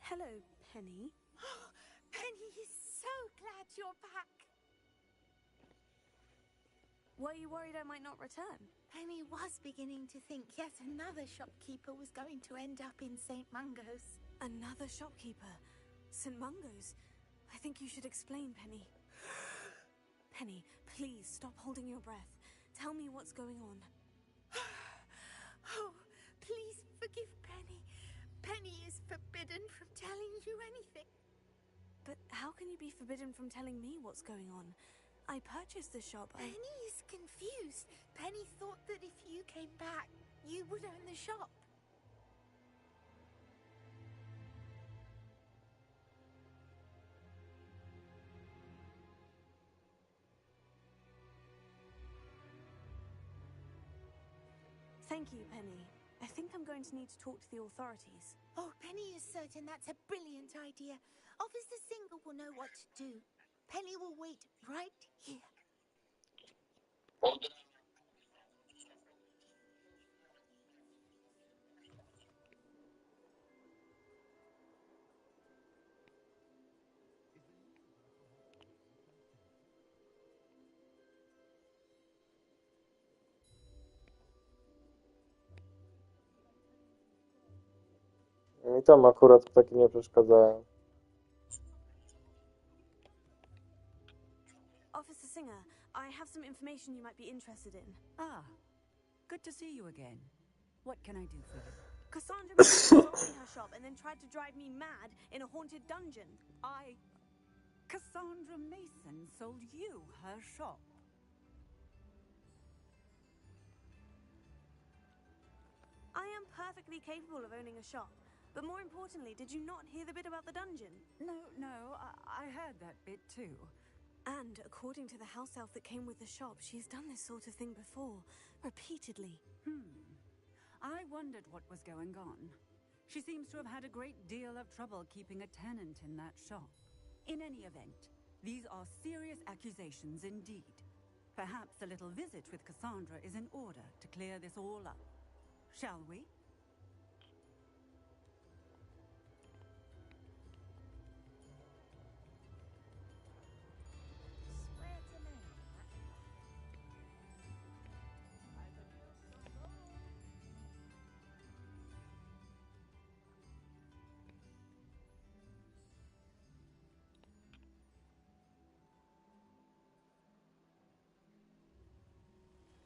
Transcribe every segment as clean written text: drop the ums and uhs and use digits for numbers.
Hello, Penny. Penny is so glad you're back. Were you worried I might not return? Penny was beginning to think yet another shopkeeper was going to end up in St. Mungo's. Another shopkeeper? St. Mungo's? I think you should explain, Penny. Penny, please stop holding your breath. Tell me what's going on. Oh, please forgive Penny. Penny is forbidden from telling you anything. But how can you be forbidden from telling me what's going on? I purchased the shop. Penny is confused. Penny thought that if you came back, you would own the shop. Thank you, Penny. I think I'm going to need to talk to the authorities. Oh, Penny is certain that's a brilliant idea. Officer Singer will know what to do. Penny will wait right here. Mi tam akurat ptaki nie przeszkadzają. Officer Singer, I have some information you might be interested in. Ah, good to see you again. What can I do for you? Cassandra Mason sold me her shop and then tried to drive me mad in a haunted dungeon. Cassandra Mason sold you her shop. I am perfectly capable of owning a shop. But more importantly, did you not hear the bit about the dungeon? No, I heard that bit too. And according to the house elf that came with the shop, she's done this sort of thing before, repeatedly. I wondered what was going on. She seems to have had a great deal of trouble keeping a tenant in that shop. In any event, these are serious accusations indeed. Perhaps a little visit with Cassandra is in order to clear this all up. Shall we?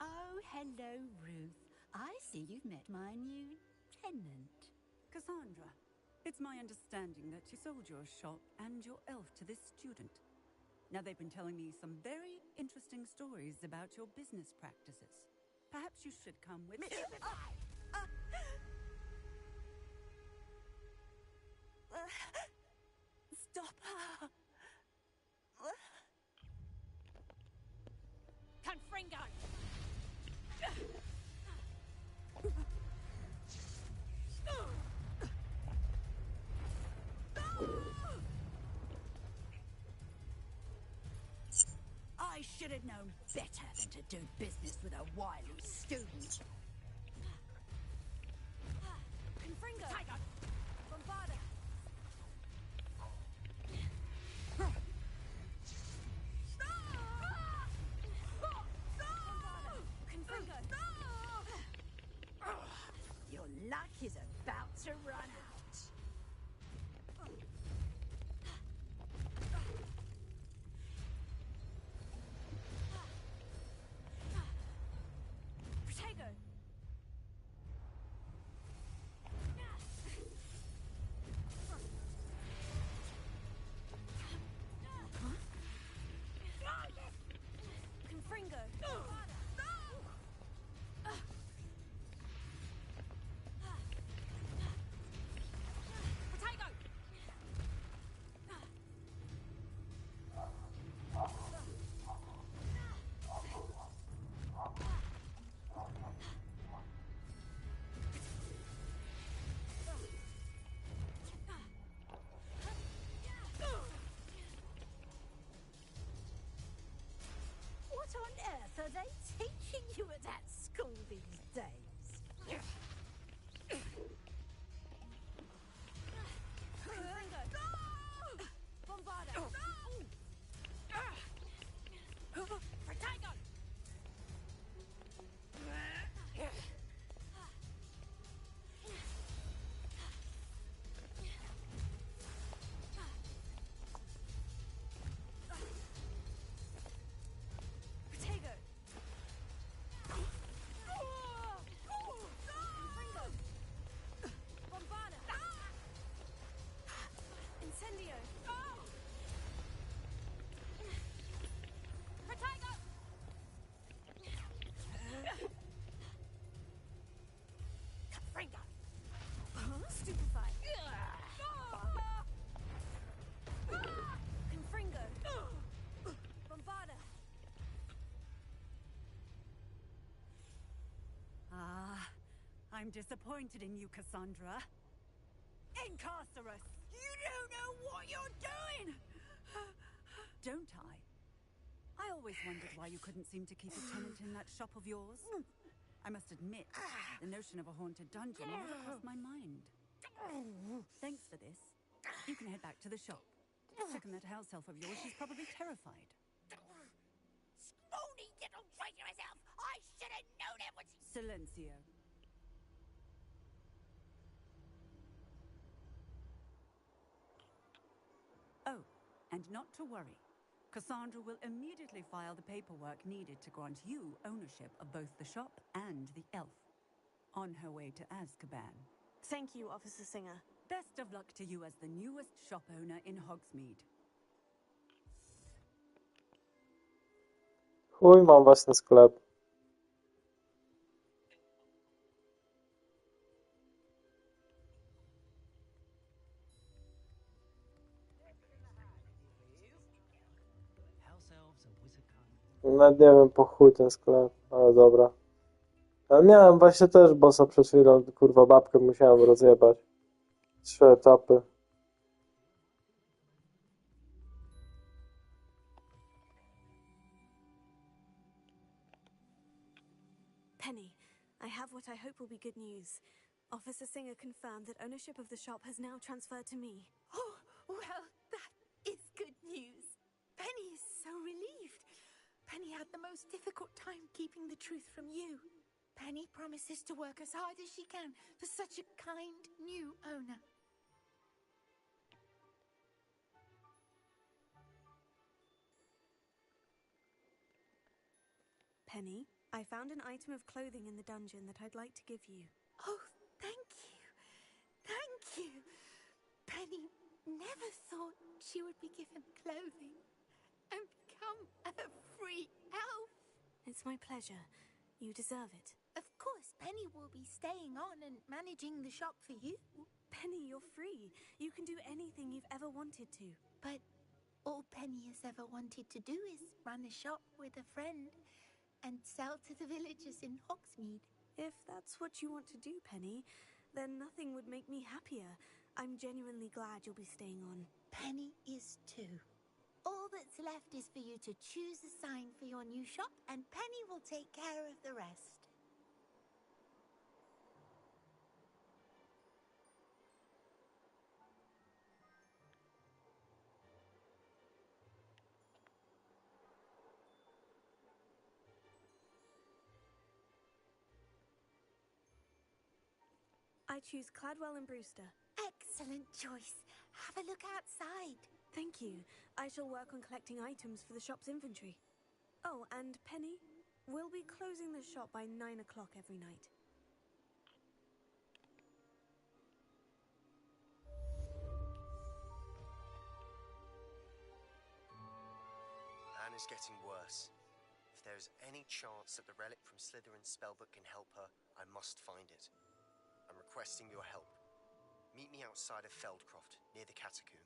Oh, hello, Ruth. I see you've met my new tenant. Cassandra, it's my understanding that you sold your shop and your elf to this student. Now, they've been telling me some very interesting stories about your business practices. Perhaps you should come with me. Stop her! Confringo! I should have known better than to do business with a wily student. Confringo! Tiger! Bombarda! Confringo! Your luck is about to run out. Protego! Confringo! Protego! What on earth are they teaching you at that school these days? I'm disappointed in you, Cassandra. Incarcerous! You don't know what you're doing! Don't I? I always wondered why you couldn't seem to keep a tenant in that shop of yours. I must admit, the notion of a haunted dungeon never crossed my mind. Thanks for this. You can head back to the shop. Check on that house elf of yours, she's probably terrified. Spoony little traitorous elf! I should have known it was... Silencio. Oh, and not to worry. Cassandra will immediately file the paperwork needed to grant you ownership of both the shop and the elf. On her way to Azkaban. Thank you, Officer Singer. Best of luck to you as the newest shop owner in Hogsmeade. Chuj, mam własny sklep. Nawet nie wiem po chuj ten sklep, ale dobra. Ale miałem właśnie też bossa przed chwilą, kurwa babkę musiałem rozjebać. 3 etapy. Penny, I have what I hope will be good news. Officer Singer confirmed that ownership of the shop has now transferred to me. Oh, well, that is good news. Penny is so relieved. Penny had the most difficult time keeping the truth from you. Penny promises to work as hard as she can for such a kind new owner. Penny, I found an item of clothing in the dungeon that I'd like to give you. Oh, thank you. Thank you. Penny never thought she would be given clothing and become a free elf. It's my pleasure. You deserve it. Of course, Penny will be staying on and managing the shop for you. Penny, you're free. You can do anything you've ever wanted to. But all Penny has ever wanted to do is run a shop with a friend and sell to the villagers in Hogsmeade. If that's what you want to do, Penny, then nothing would make me happier. I'm genuinely glad you'll be staying on. Penny is too. All that's left is for you to choose a sign for your new shop, and Penny will take care of the rest. I choose Cladwell and Brewster. Excellent choice. Have a look outside. Thank you. I shall work on collecting items for the shop's inventory. Oh, and Penny, we'll be closing the shop by 9 o'clock every night. Anne is getting worse. If there is any chance that the relic from Slytherin's spellbook can help her, I must find it. I'm requesting your help. Meet me outside of Feldcroft, near the catacomb.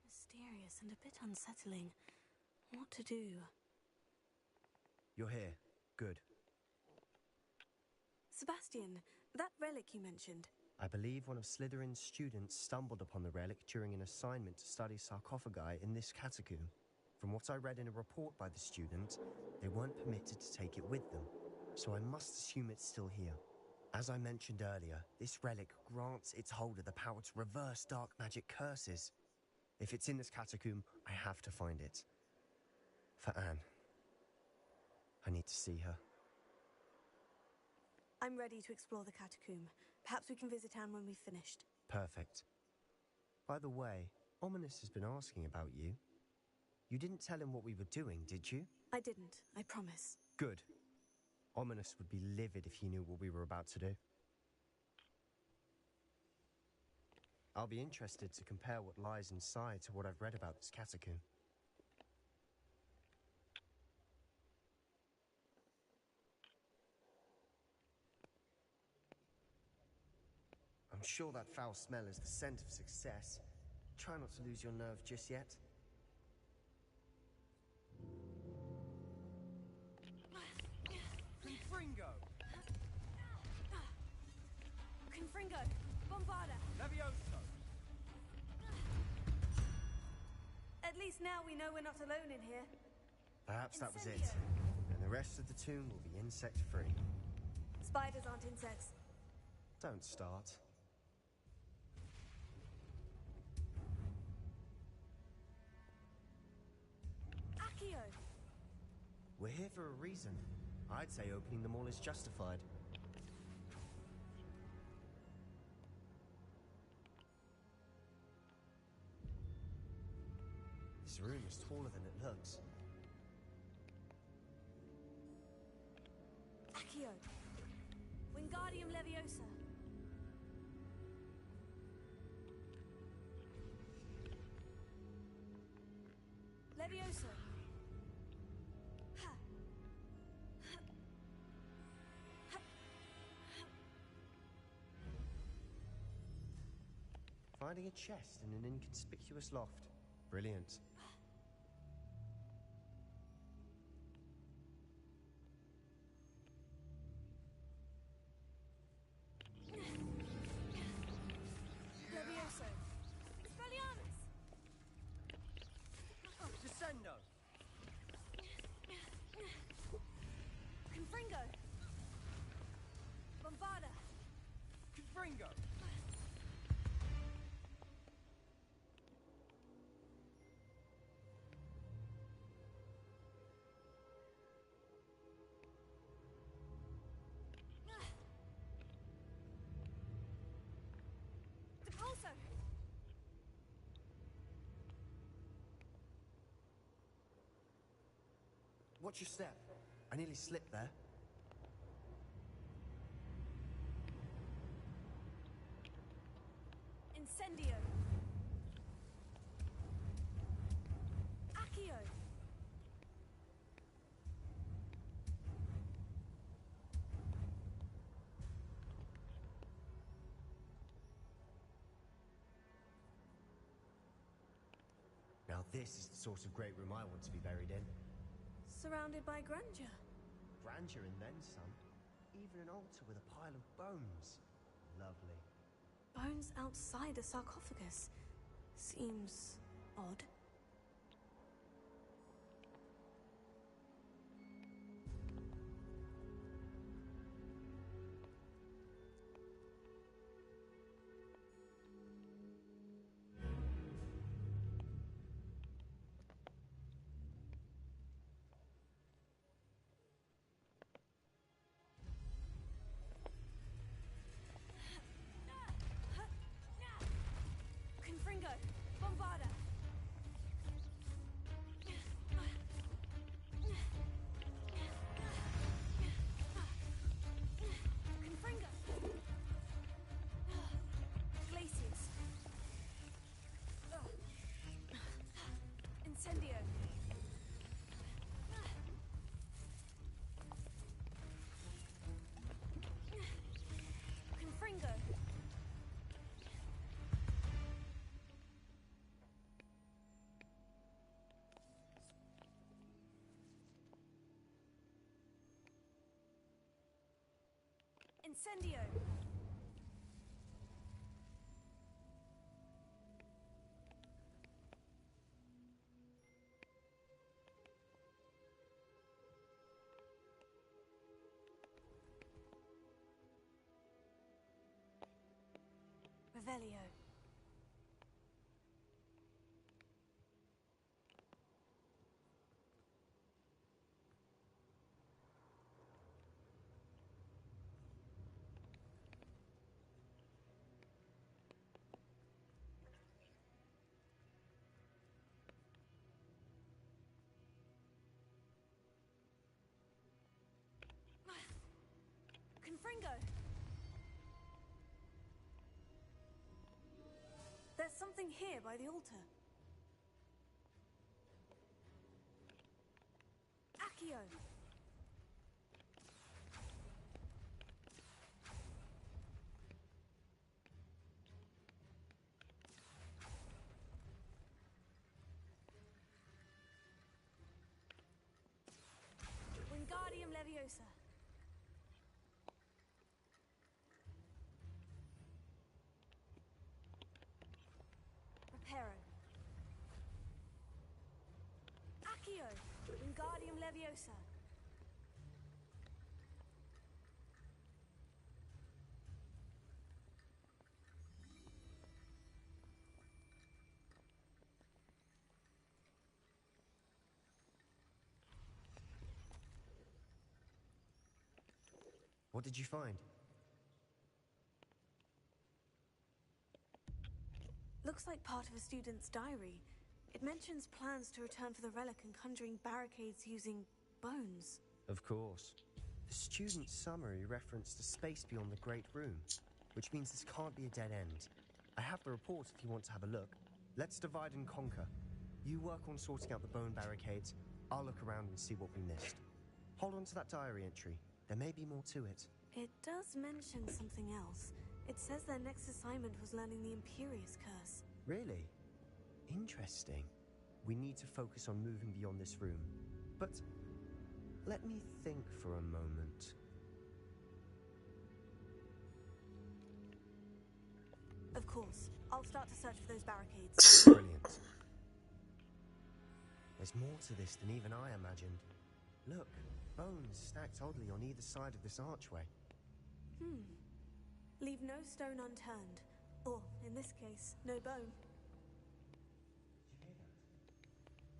Mysterious and a bit unsettling. What to do? You're here. Good. Sebastian, that relic you mentioned. I believe one of Slytherin's students stumbled upon the relic during an assignment to study sarcophagi in this catacomb. From what I read in a report by the student, they weren't permitted to take it with them, so I must assume it's still here. As I mentioned earlier, this relic grants its holder the power to reverse dark magic curses. If it's in this catacomb, I have to find it. For Anne. I need to see her. I'm ready to explore the catacomb. Perhaps we can visit Anne when we've finished. Perfect. By the way, Ominous has been asking about you. You didn't tell him what we were doing, did you? I didn't, I promise. Good. Ominous would be livid if he knew what we were about to do. I'll be interested to compare what lies inside to what I've read about this catacomb. I'm sure that foul smell is the scent of success. Try not to lose your nerve just yet. Confringo! Confringo! Bombarda! Levioso! At least now we know we're not alone in here. Perhaps that was it. Incendio. And the rest of the tomb will be insect-free. Spiders aren't insects. Don't start. Accio! We're here for a reason. I'd say opening them all is justified. This room is taller than it looks. Accio! Wingardium Leviosa! Leviosa! Ha. Finding a chest in an inconspicuous loft. Brilliant. Levioso! Expelliarmus! Descendo! Confringo! Bombarda! Confringo! Depulso! Watch your step. I nearly slipped there. Incendio! Accio! Now this is the sort of great room I want to be buried in. Surrounded by grandeur. Grandeur and then some. Even an altar with a pile of bones. Lovely. Bones outside a sarcophagus. Seems odd. Confringo! Bombarda! Confringo! Glacius! Incendio! Confringo! Incendio! Revelio. Confringo! There's something here by the altar. Accio! Wingardium Leviosa. Reparo. Accio! Wingardium Leviosa. What did you find? Looks like part of a student's diary. It mentions plans to return for the relic and conjuring barricades using bones. Of course. The student's summary referenced a space beyond the Great Room, which means this can't be a dead end. I have the report if you want to have a look. Let's divide and conquer. You work on sorting out the bone barricades. I'll look around and see what we missed. Hold on to that diary entry. There may be more to it. It does mention something else. It says their next assignment was learning the Imperious Curse. Really? Interesting. We need to focus on moving beyond this room. But let me think for a moment. Of course. I'll start to search for those barricades. Brilliant. There's more to this than even I imagined. Look, bones stacked oddly on either side of this archway. Leave no stone unturned. Or, in this case, no bone.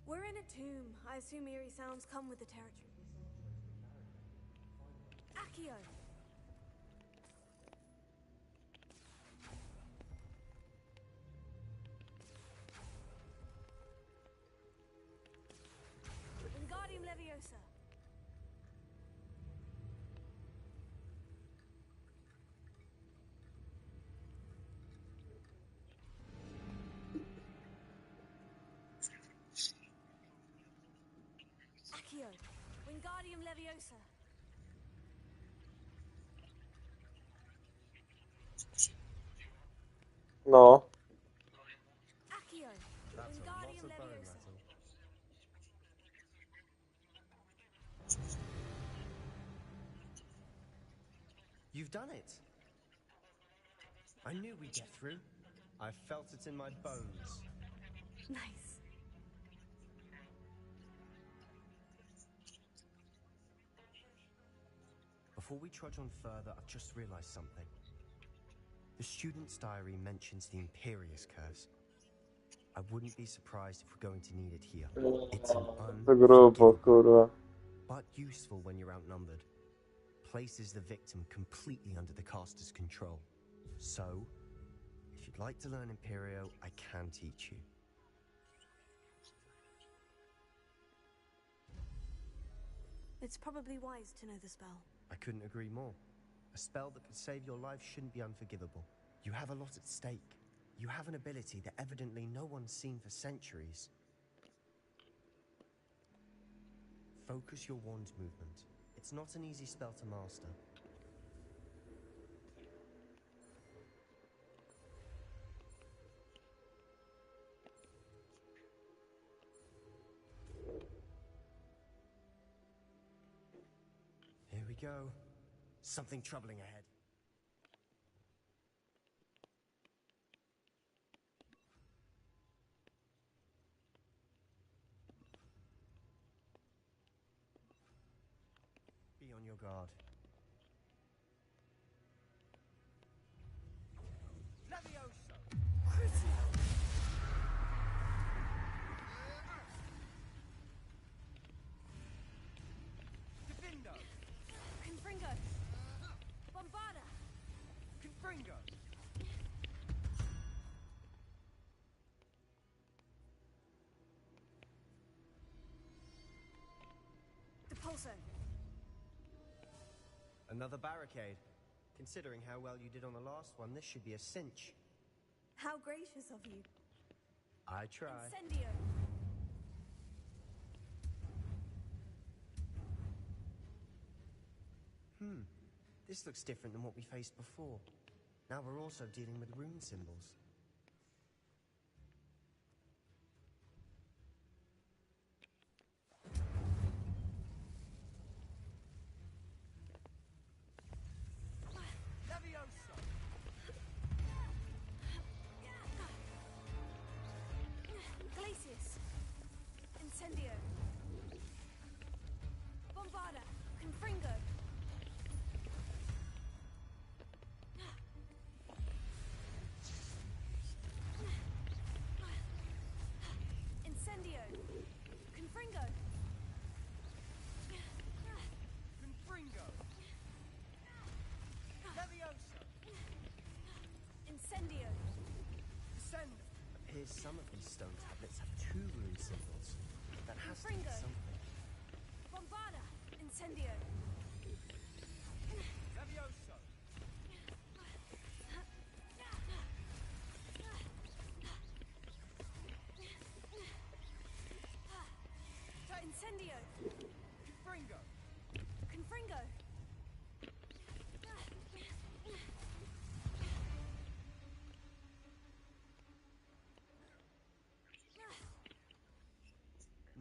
We're in a tomb. I assume eerie sounds come with the territory. Accio! Wingardium Leviosa. Accio. Wingardium Leviosa. No. Accio. That's a lot Wingardium of bone Leviosa. rattle. You've done it! I knew we'd get through. I felt it in my bones. Nice. Before we trudge on further, I've just realized something. The student's diary mentions the Imperious Curse. I wouldn't be surprised if we're going to need it here. It's an To grubo, kurwa. but useful when you're outnumbered. Places the victim completely under the caster's control. So, if you'd like to learn Imperio, I can teach you. It's probably wise to know the spell. I couldn't agree more. A spell that could save your life shouldn't be unforgivable. You have a lot at stake. You have an ability that evidently no one's seen for centuries. Focus your wand movement. It's not an easy spell to master. Here we go. Something troubling ahead. Be on your guard. Leviosa! Depulso. Another barricade. Considering how well you did on the last one, this should be a cinch. How gracious of you. I try. Incendio. This looks different than what we faced before. Now we're also dealing with rune symbols. Levioso! Glacius. Incendio. Bombarda. Confringo. Incendio. Confringo. Confringo! Levioso! Incendio. Descend! Appears some of these stone tablets have two rune symbols. That has to be Confringo. something. Bombarda. Incendio. Levioso! Incendio. Confringo! Confringo.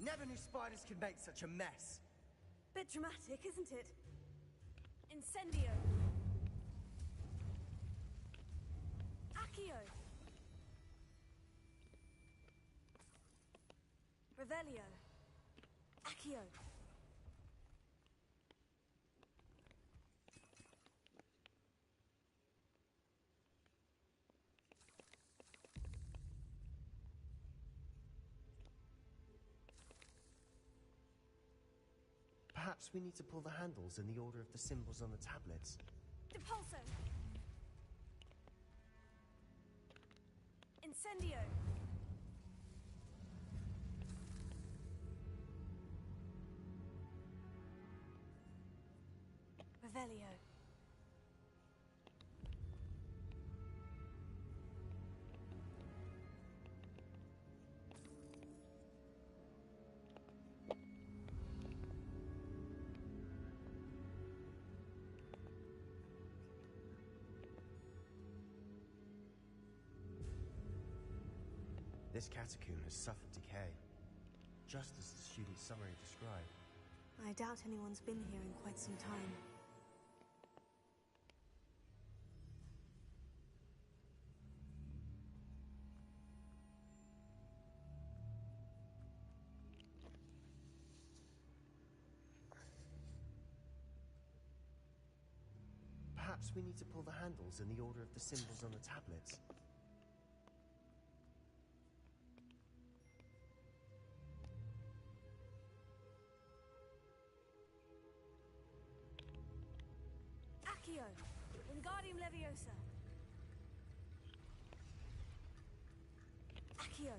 Never knew spiders could make such a mess. Bit dramatic, isn't it? Incendio. Accio. Revelio. Accio. Perhaps we need to pull the handles in the order of the symbols on the tablets. Depulso. Incendio. Revelio. This catacomb has suffered decay, just as the student's summary described. I doubt anyone's been here in quite some time. Perhaps we need to pull the handles in the order of the symbols on the tablets. Accio. Wingardium Leviosa. Accio.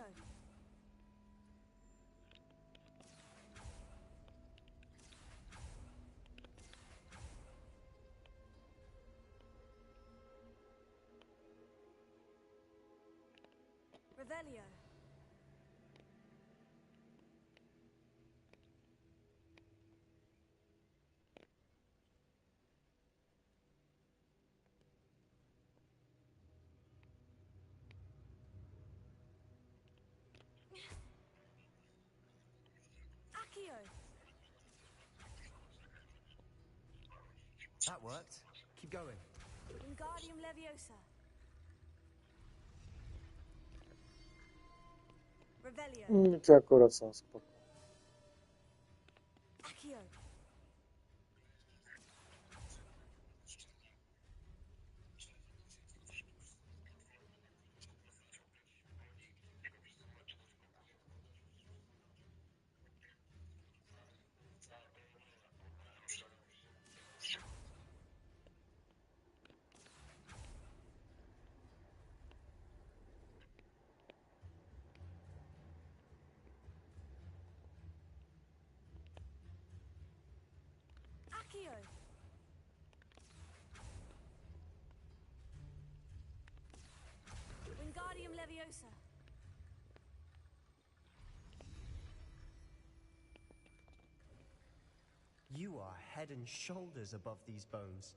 Accio. Revelio. Accio. That worked. Keep going. Wingardium Leviosa. Revelio. Czy akurat są spoko. Accio. Accio. Wingardium Leviosa. You are head and shoulders above these bones.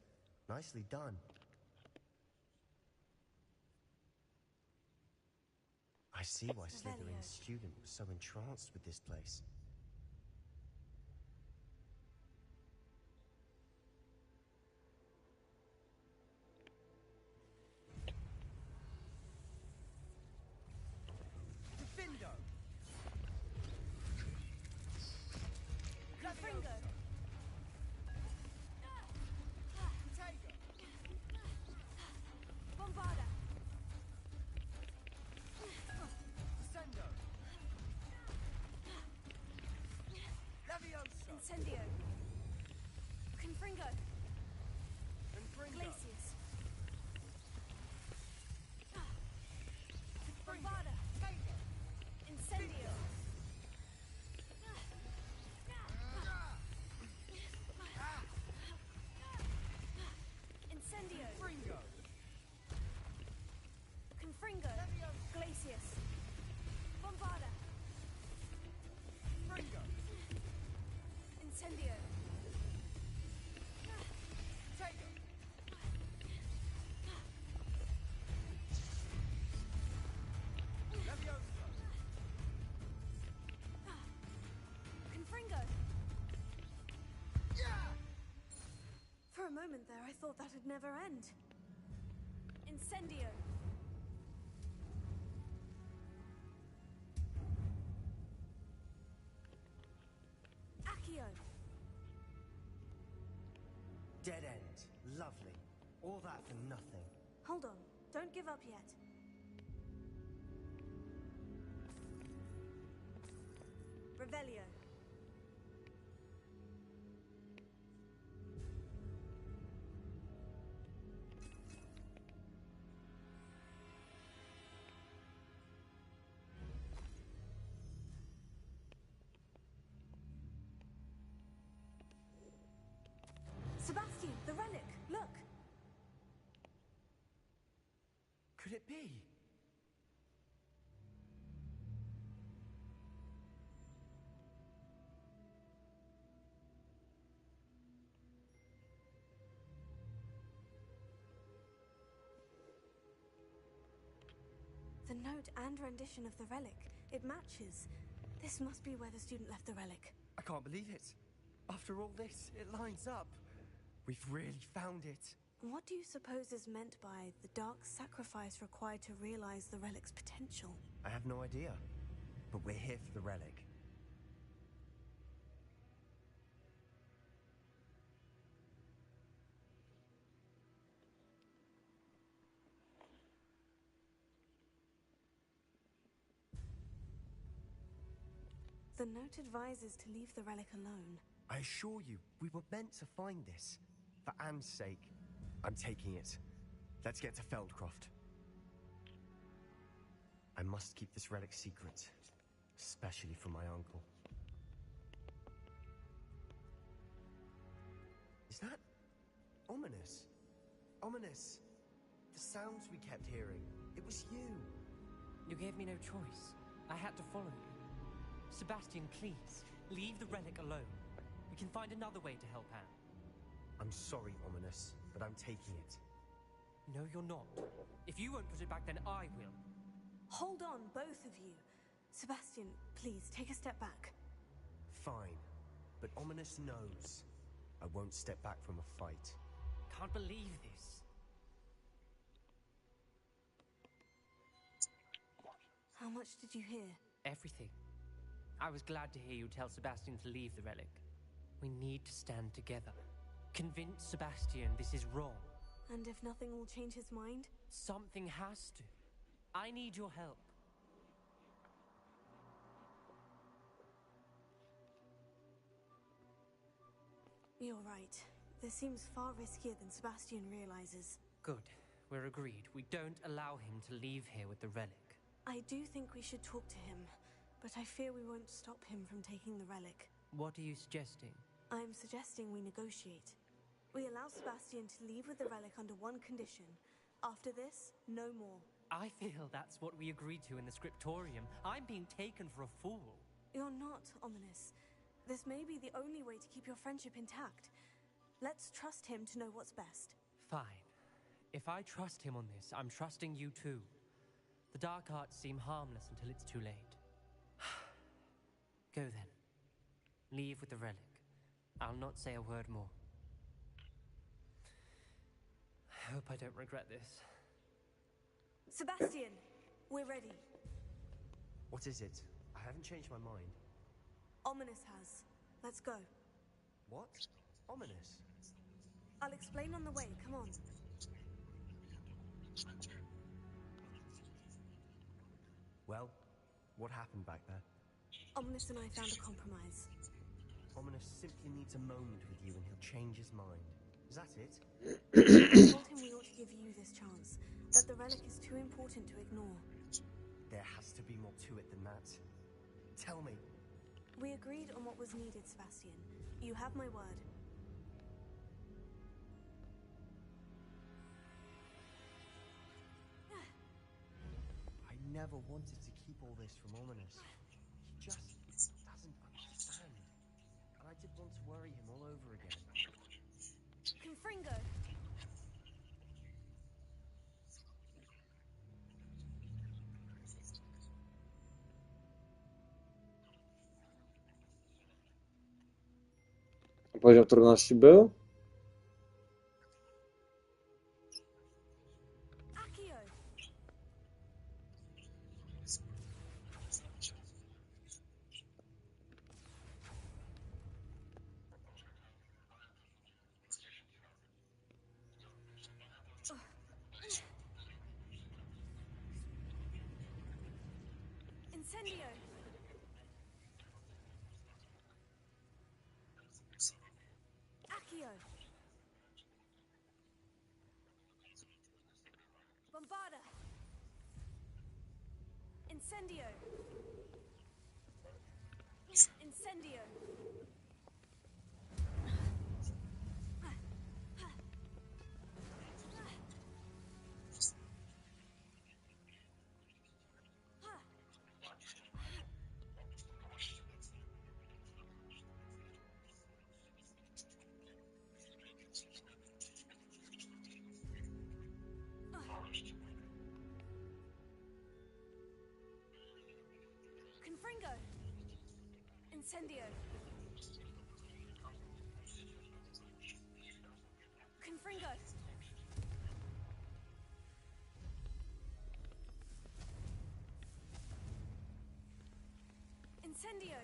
Nicely done. I see why Slytherin's student was so entranced with this place. Defendo. Fringo. Tago. Bombarda. Descendo. Leviosa. Incendio. Confringo. Confringo. Glacius. Confringo. Bombarda. Tago. Incendio. Incendio. Fringo. Confringo. Glacius. Bombarda. Fringo. Incendio. Tago. Leviosa. Confringo. For a moment there, I thought that'd never end. Incendio. Accio. Dead end. Lovely. All that for nothing. Hold on. Don't give up yet. Revelio. Sebastian, the relic. Look. Could it be? The note and rendition of the relic. It matches. This must be where the student left the relic. I can't believe it. After all this, it lines up. We've really found it. What do you suppose is meant by the dark sacrifice required to realize the relic's potential? I have no idea. But we're here for the relic. The note advises to leave the relic alone. I assure you, we were meant to find this. For Anne's sake, I'm taking it. Let's get to Feldcroft. I must keep this relic secret, especially from my uncle. Is that ominous? Ominous. The sounds we kept hearing. It was you. You gave me no choice. I had to follow you. Sebastian, please, leave the relic alone. We can find another way to help Anne. I'm sorry, Ominous, but I'm taking it. No, you're not. If you won't put it back, then I will. Hold on, both of you. Sebastian, please, take a step back. Fine, but Ominous knows I won't step back from a fight. Can't believe this. How much did you hear? Everything. I was glad to hear you tell Sebastian to leave the relic. We need to stand together. Convince Sebastian this is wrong. And if nothing will change his mind? Something has to. I need your help. You're right. This seems far riskier than Sebastian realizes. Good. We're agreed. We don't allow him to leave here with the relic. I do think we should talk to him, but I fear we won't stop him from taking the relic. What are you suggesting? I'm suggesting we negotiate. We allow Sebastian to leave with the relic under one condition. After this, no more. I feel that's what we agreed to in the scriptorium. I'm being taken for a fool. You're not, Ominous. This may be the only way to keep your friendship intact. Let's trust him to know what's best. Fine. If I trust him on this, I'm trusting you too. The dark arts seem harmless until it's too late. Go then. Leave with the relic. I'll not say a word more. I hope I don't regret this. Sebastian, we're ready. What is it? I haven't changed my mind. Ominous has. Let's go. What? Ominous? I'll explain on the way. Come on. Well, what happened back there? Ominous and I found a compromise. Ominous simply needs a moment with you and he'll change his mind. Is that it? I told him we ought to give you this chance, that the relic is too important to ignore. There has to be more to it than that. Tell me. We agreed on what was needed, Sebastian. You have my word. I never wanted to keep all this from Ominous. He just doesn't understand. And I did want to worry him all over again. Confringo! Poziom trudności był? Accio! Incendio! Accio! Bombarda! Incendio! Incendio! Confringo! Incendio! Confringo! Incendio!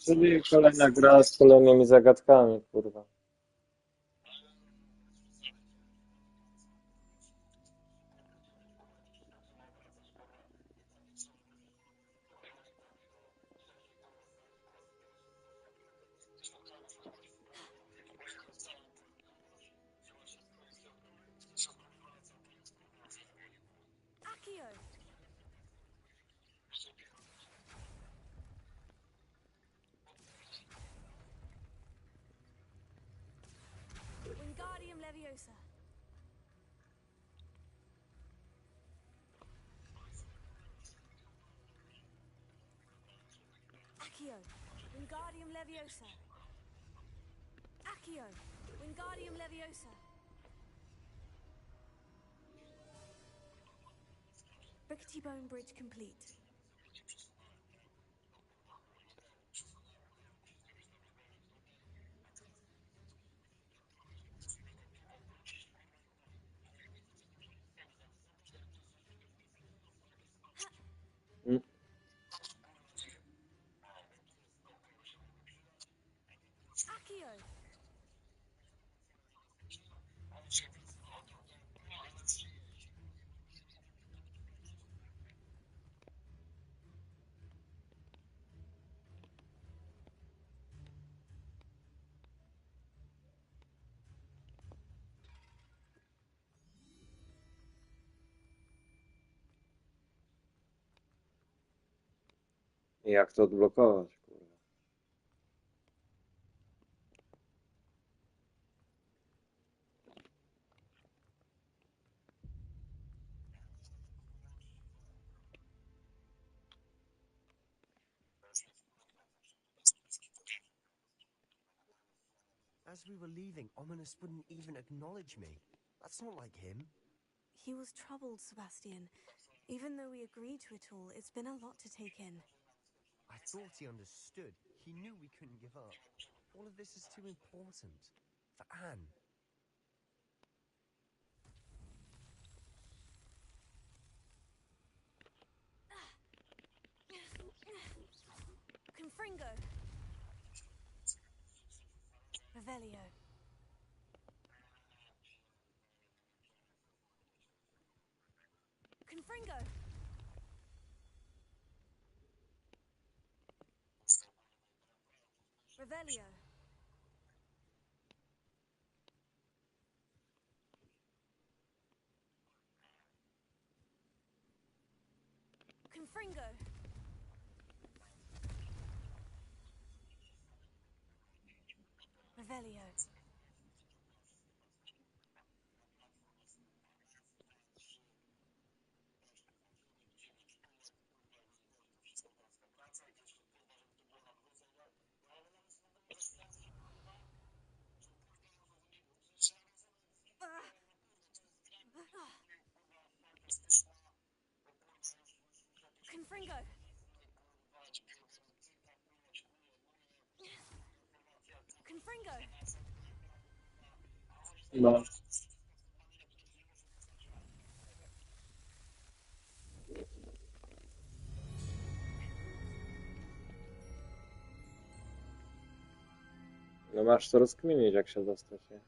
Czyli kolejna gra z kolejnymi zagadkami, kurwa. Leviosa. Accio, Wingardium Leviosa. Accio, Wingardium Leviosa. Rickety Bone Bridge complete. Mm. Accio. Jak to odblokować, kurwa? As we were leaving, Ominous wouldn't even acknowledge me. That's not like him. He was troubled, Sebastian. Even though we agreed to it all, it's been a lot to take in. I thought he understood. He knew we couldn't give up. All of this is too important. For Anne. Confringo. Revelio. Confringo. Revelio. Confringo. Revelio. Confringo. Confringo. No. No masz co rozkminić, jak się dostać, nie?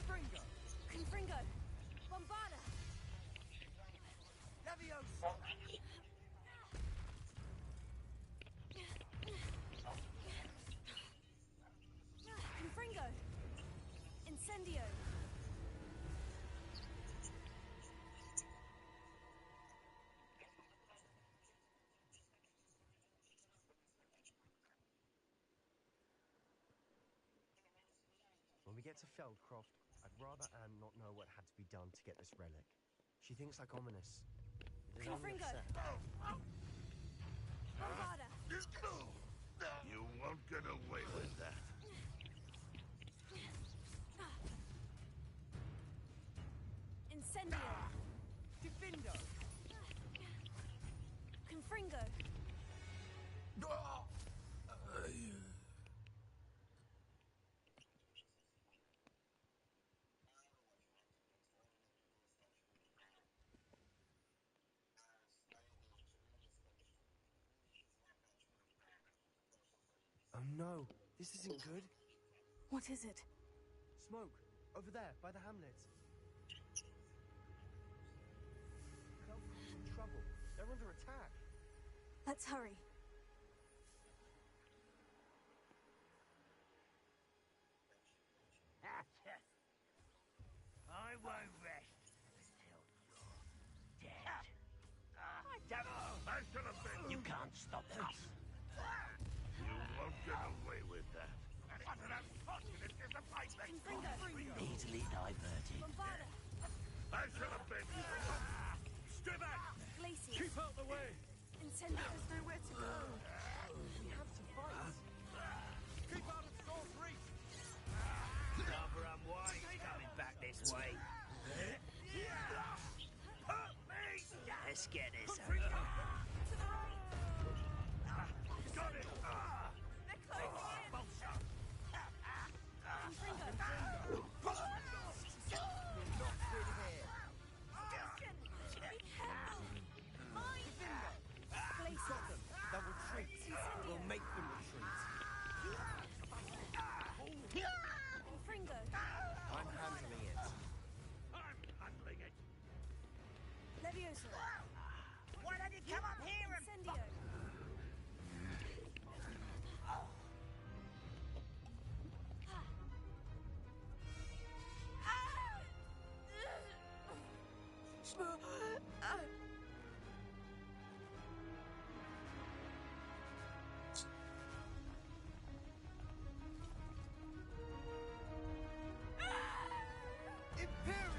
Confringo! Confringo. Bombarda. Leviosa! Confringo. Incendio. When we get to Feldcroft, I'd rather Anne not know what had to be done to get this relic. She thinks like Ominous. It is only Confringo. upset. Bombarda. You won't get away with that. Incendio. Divindo! Confringo. Oh no, this isn't good. What is it? Smoke, over there, by the hamlet. Feldcroft's in trouble. They're under attack. Let's hurry. can't stop us. You won't get away with that. What an unfortunate disappointment! Easily diverted. I shall avenge you. Stay back! Glacier. Keep out the way! Incendio. There's nowhere to go. We have to fight. Keep out of Storm's reach! Cover 'em white, coming back this way. Let's get this over. Got it! They're They'll retreat. We'll make them retreat. Fringo. I'm handling it. I'm handling it! Leviosa. Why don't you come up here and Incendio. Imperium!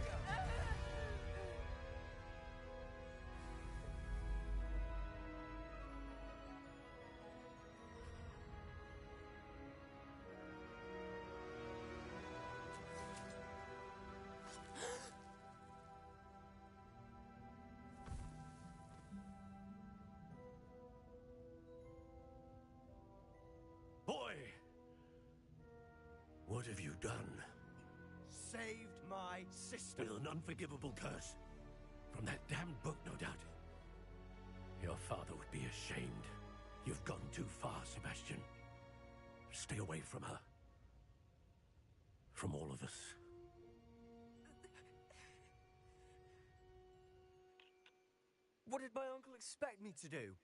Boy! What have you done? Saved my sister. With an unforgivable curse. From that damned book, no doubt. Your father would be ashamed. You've gone too far, Sebastian. Stay away from her. From all of us. What did my uncle expect me to do?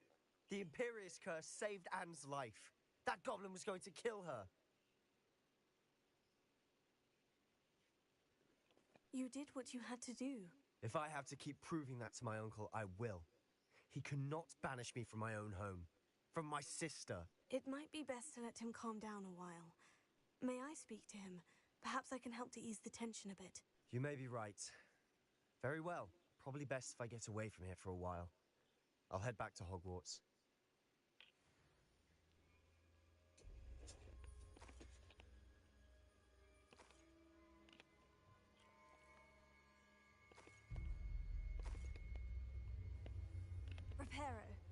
The Imperious curse saved Anne's life. That goblin was going to kill her. You did what you had to do. If I have to keep proving that to my uncle, I will. He cannot banish me from my own home. From my sister. It might be best to let him calm down a while. May I speak to him? Perhaps I can help to ease the tension a bit. You may be right. Very well. Probably best if I get away from here for a while. I'll head back to Hogwarts. Reparo.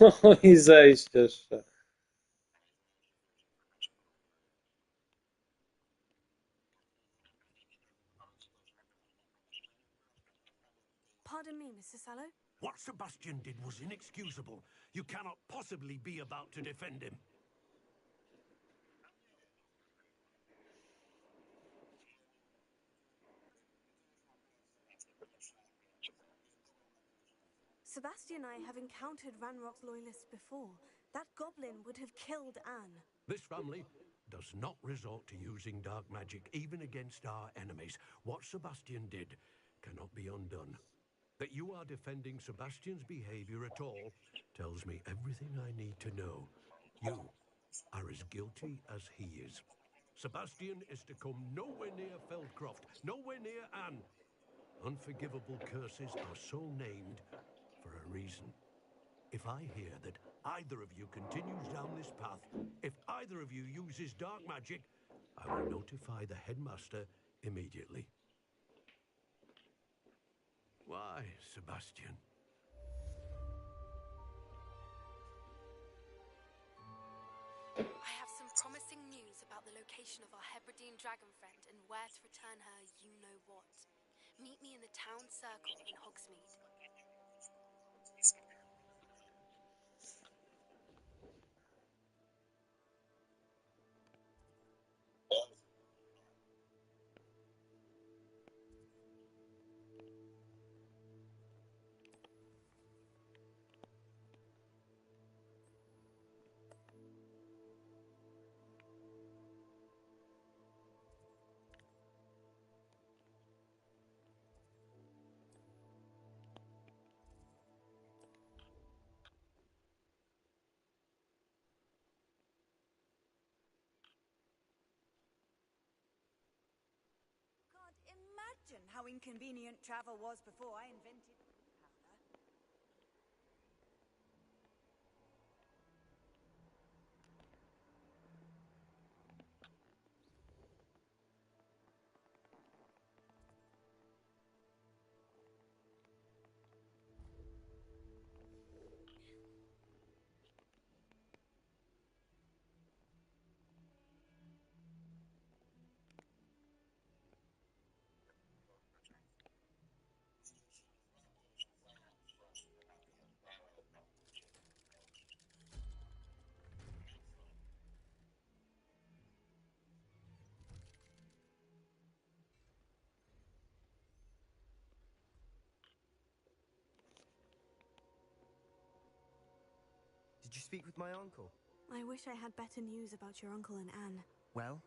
No i zejść jeszcze. Pardon me, Mr. Sallow. What Sebastian did was inexcusable. You cannot possibly be about to defend him. Sebastian and I have encountered Ranrock's loyalists before. That goblin would have killed Anne. This family does not resort to using dark magic even against our enemies. What Sebastian did cannot be undone. That you are defending Sebastian's behavior at all tells me everything I need to know. You are as guilty as he is. Sebastian is to come nowhere near Feldcroft, nowhere near Anne. Unforgivable curses are so named for a reason. If I hear that either of you continues down this path, if either of you uses dark magic, I will notify the headmaster immediately. Why, Sebastian? I have some promising news about the location of our Hebridean dragon friend and where to return her you-know-what. Meet me in the town circle in Hogsmeade. how inconvenient travel was before I invented powder. Did you speak with my uncle? I wish I had better news about your uncle and Anne. Well,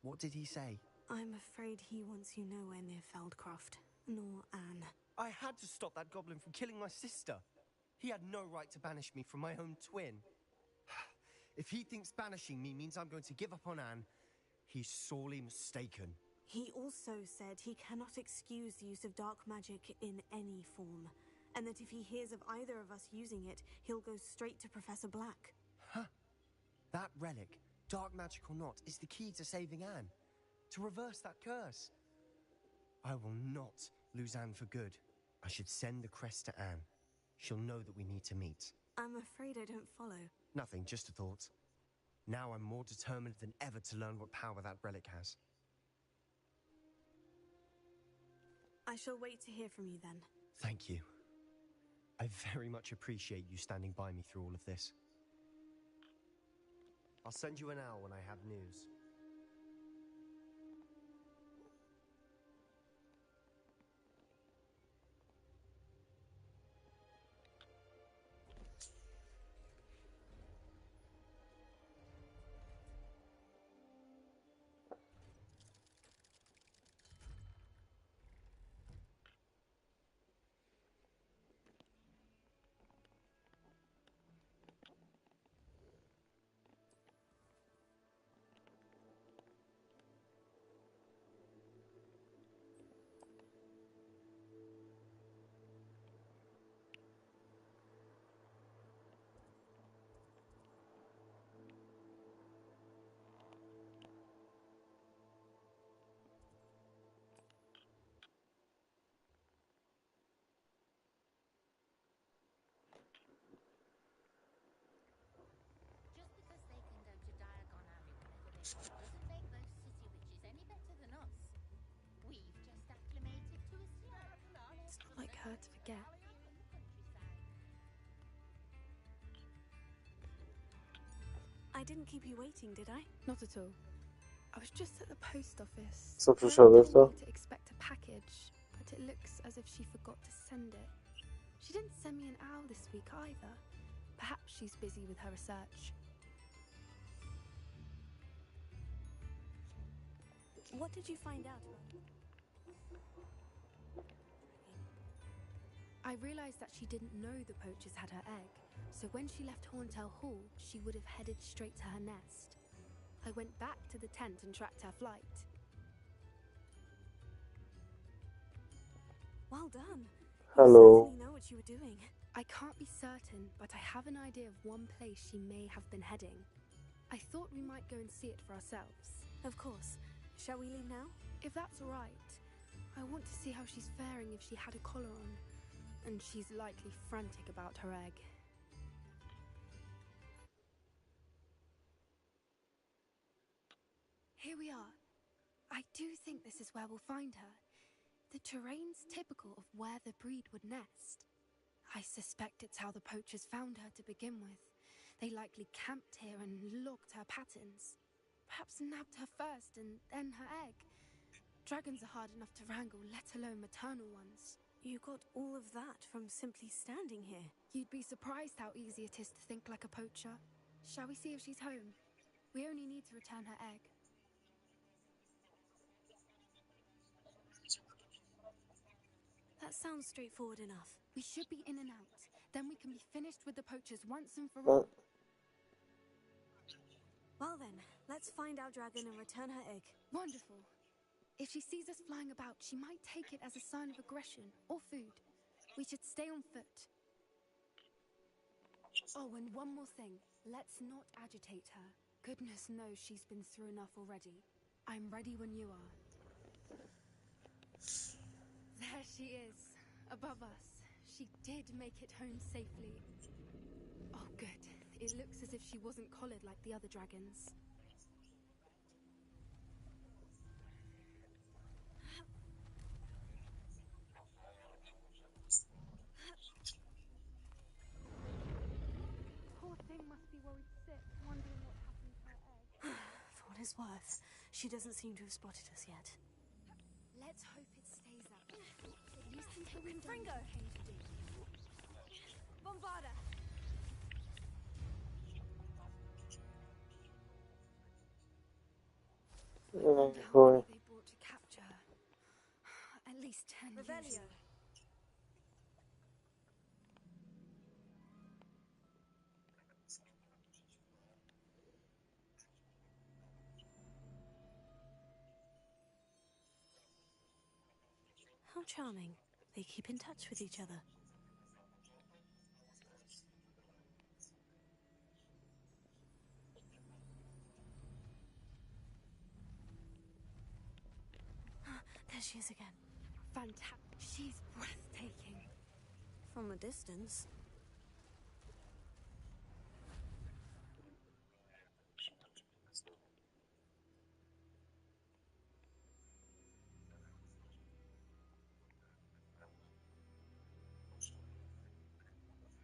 what did he say? I'm afraid he wants you nowhere near Feldcroft, nor Anne. I had to stop that goblin from killing my sister. He had no right to banish me from my own twin. If he thinks banishing me means I'm going to give up on Anne, he's sorely mistaken. He also said he cannot excuse the use of dark magic in any form, and that if he hears of either of us using it, he'll go straight to Professor Black. Huh? That relic, dark magic or not, is the key to saving Anne. To reverse that curse. I will not lose Anne for good. I should send the crest to Anne. She'll know that we need to meet. I'm afraid I don't follow. Nothing, just a thought. Now I'm more determined than ever to learn what power that relic has. I shall wait to hear from you then. Thank you. I very much appreciate you standing by me through all of this. I'll send you an owl when I have news. Just because they can go to Diagon Alley whenever they want doesn't make those city witches any better than us. We've just acclimated to a slow. It's not like her to forget. I didn't keep you waiting, did I? Not at all. I was just at the post office. Co Anne przyszedłeś, told to? me to expect a package, but it looks as if she forgot to send it. She didn't send me an owl this week either. Perhaps she's busy with her research. What did you find out about it? I realized that she didn't know the poachers had her egg, so when she left Horntail Hall, she would have headed straight to her nest. I went back to the tent and tracked her flight. Well done. Hello. You certainly know what you were doing. I can't be certain, but I have an idea of one place she may have been heading. I thought we might go and see it for ourselves. Of course. Shall we leave now? If that's all right. I want to see how she's faring if she had a collar on. And she's likely frantic about her egg. Here we are. I do think this is where we'll find her. The terrain's typical of where the breed would nest. I suspect it's how the poachers found her to begin with. They likely camped here and logged her patterns. Perhaps nabbed her first and then her egg. Dragons are hard enough to wrangle, let alone maternal ones. You got all of that from simply standing here. You'd be surprised how easy it is to think like a poacher. Shall we see if she's home? We only need to return her egg. That sounds straightforward enough. We should be in and out. Then we can be finished with the poachers once and for all. Well then, let's find our dragon and return her egg. Wonderful. If she sees us flying about, she might take it as a sign of aggression or food. We should stay on foot. Oh, and one more thing. Let's not agitate her. Goodness knows she's been through enough already. I'm ready when you are. There she is, above us. She did make it home safely. Oh, good. It looks as if she wasn't collared like the other dragons. Poor thing must be worried sick, wondering what happened to her egg. For what it's worth, she doesn't seem to have spotted us yet. Let's hope it stays that way. At least until we've done what we came to do. Bombarda! Oh, How boy. many they brought to capture her? At least 10 Revelio. usually. How charming. They keep in touch with each other. There she is again. Fantastic. She's breathtaking. From a distance.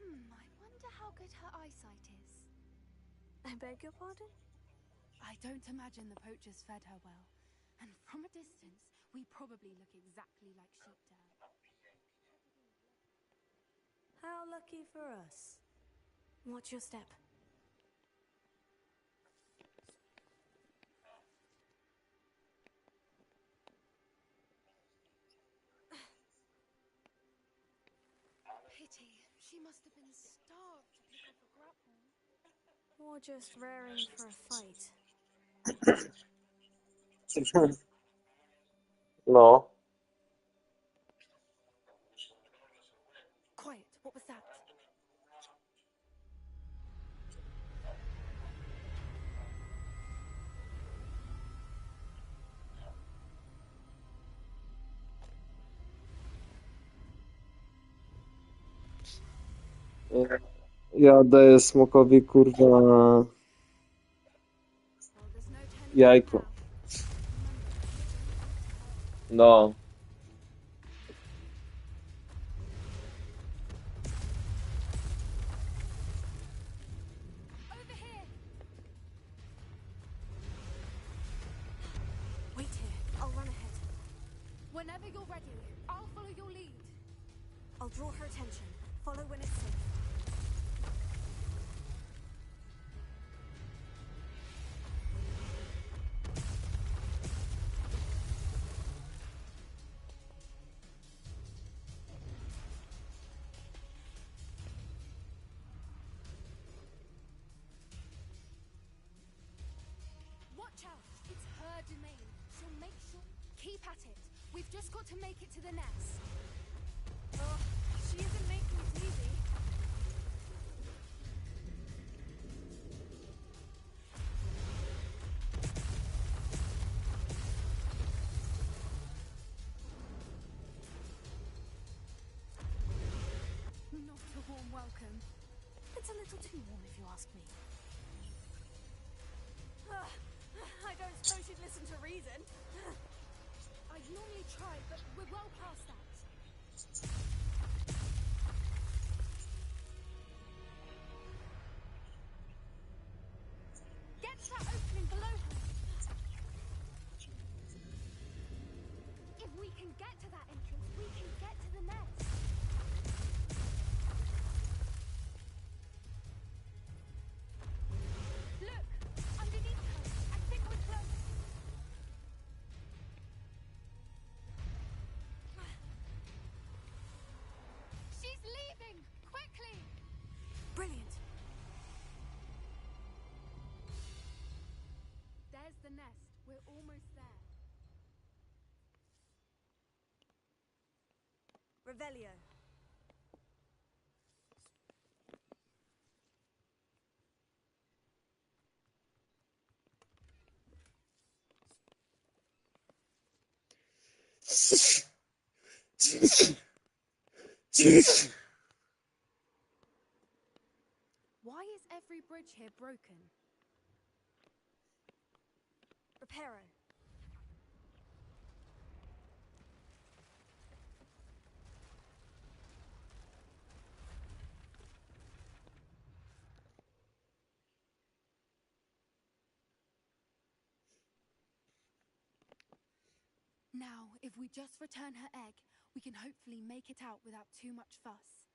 I wonder how good her eyesight is. I beg your pardon? I don't imagine the poachers fed her well. And from a distance, we probably look exactly like sheepdog. How lucky for us. Watch your step. Pity. She must have been starved to pick up a grapple. Or just raring for a fight. No. Quiet. What was that? Ja daję smokowi, kurwa, Well, there's no turning back jajko. now. No. Over here. Wait here. I'll run ahead. Whenever you're ready, I'll follow your lead. I'll draw her attention. Follow when it's safe. Watch out. It's her domain. She'll make sure. Keep at it. We've just got to make it to the nest. Oh, she isn't making it easy. Not a warm welcome. It's a little too warm if you ask me. I don't suppose she'd listen to reason. I'd normally try, but we're well past that. Get to that opening below her. If we can get to that entrance, we can get to the nest. Look! Underneath her! I think we're close! She's leaving! Quickly! Brilliant. There's the nest. We're almost there. Revelio. Why is every bridge here broken? Reparo. Now, if we just return her egg, we can hopefully make it out without too much fuss.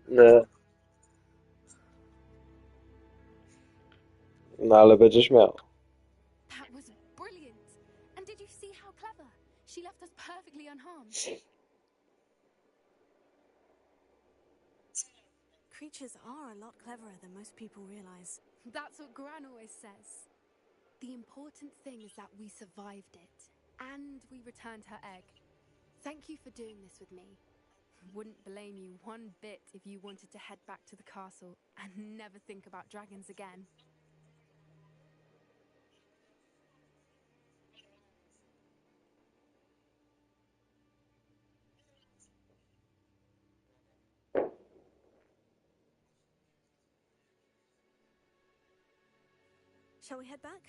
Nie. No ale będziesz miał. That was brilliant! And did you see how clever? She left us perfectly unharmed. Creatures are a lot cleverer than most people realize. That's what Gran always says. The important thing is that we survived it. And we returned her egg. Thank you for doing this with me. Wouldn't blame you one bit if you wanted to head back to the castle and never think about dragons again. Shall we head back?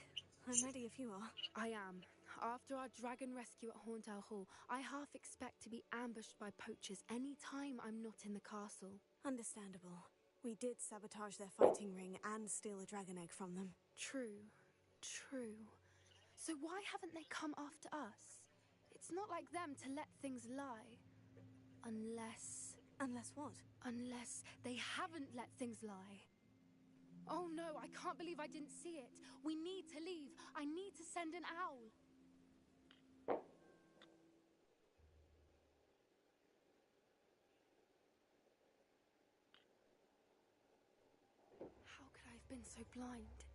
I'm ready if you are. I am. After our dragon rescue at Horndale Hall, I half expect to be ambushed by poachers any time I'm not in the castle. Understandable. We did sabotage their fighting ring and steal a dragon egg from them. True. True. So why haven't they come after us? It's not like them to let things lie. Unless... Unless what? Unless they haven't let things lie. Oh no, I can't believe I didn't see it. We need to leave. I need to send an owl. How could I have been so blind?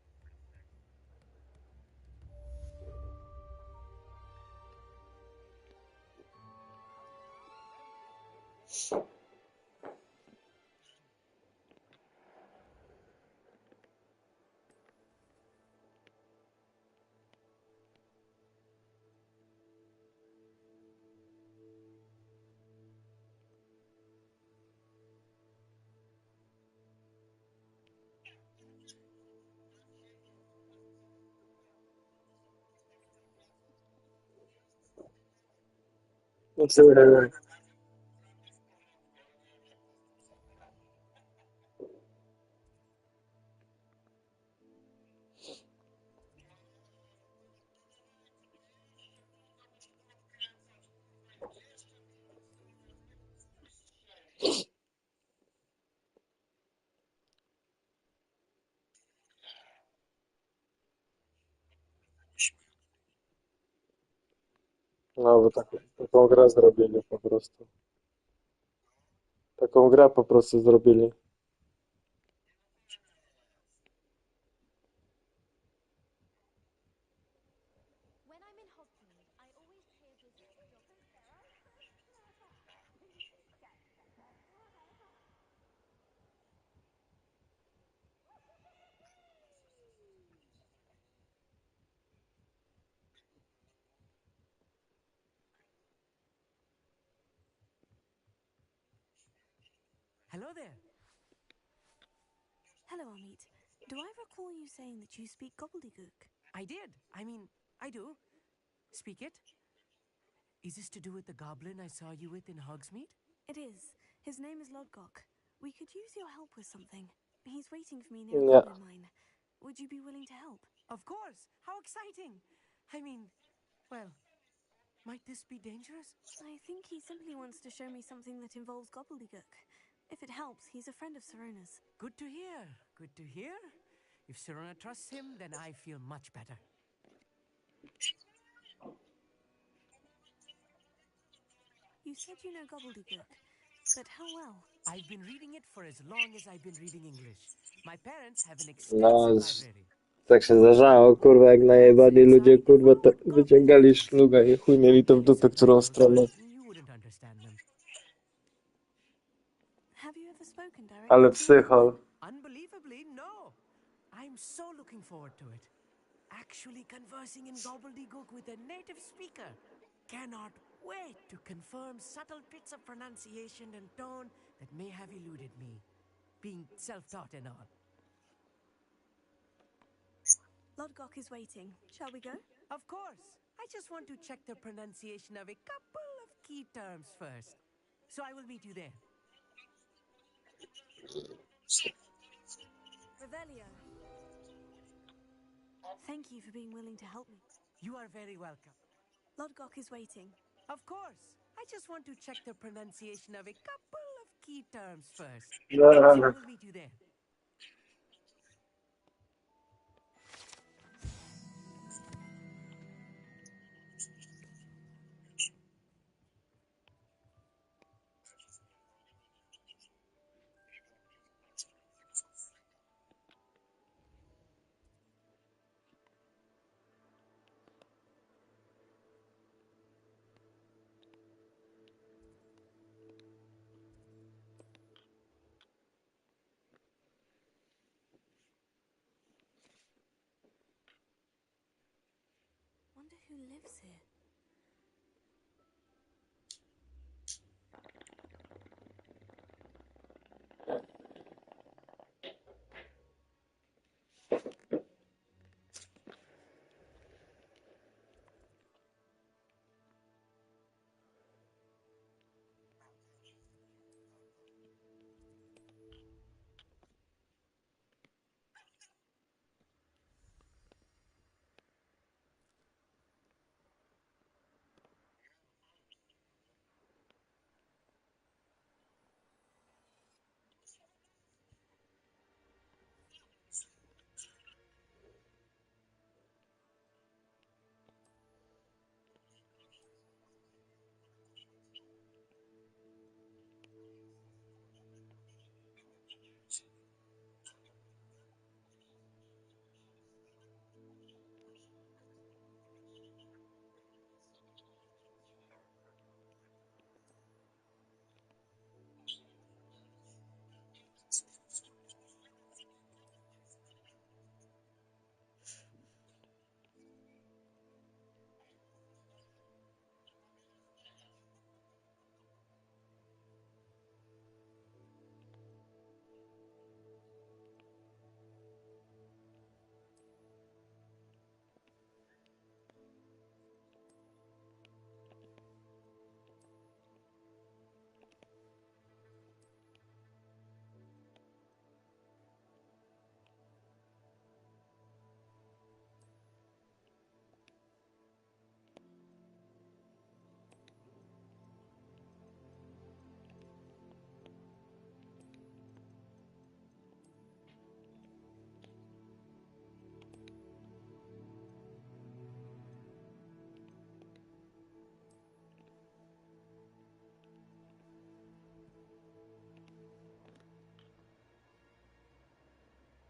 No bo taką grę zrobili po prostu. Taką grę po prostu zrobili. When I'm in Hogwarts, I always pay a visit to Dr. Hello there. Hello, Amit. Do I recall you saying that you speak gobbledygook? I did. I mean, I do. Speak it. Is this to do with the goblin I saw you with in Hogsmeade? It is. His name is Lodgok. We could use your help with something. He's waiting for me near a Nie. goblin mine. Would you be willing to help? Of course. How exciting. I mean, well, might this be dangerous? I think he simply wants to show me something that involves gobbledygook. If it helps, he's a friend of Serona's. Good to hear. Good to hear. If Serona trusts him, then I feel much better. You said you know gobbledygook, but how well? I've been reading it for as long as I've been reading English. My parents have an No, extensive library. tak się zdarzało, kurwa, jak najebani ludzie, kurwa, to wyciągali szlugę i chuj mieli to w dupie, którą stronę. You wouldn't understand them. Have you ever spoken directly Ale to him? psychol. Unbelievably, no. I'm so looking forward to it. Actually conversing in gobbledygook with a native speaker. Cannot wait to confirm subtle bits of pronunciation and tone that may have eluded me, being self-taught and all. Lodgok is waiting. Shall we go? Of course. I just want to check the pronunciation of a couple of key terms first. So I will meet you there. Revelio. Thank you for being willing to help me. You are very welcome. Lodgok is waiting. Of course. I just want to check the pronunciation of a couple of key terms first. No. So I will meet you there. Wonder who lives here.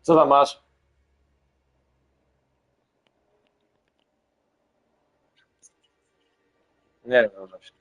Co tam masz? Nie wiem, właśnie.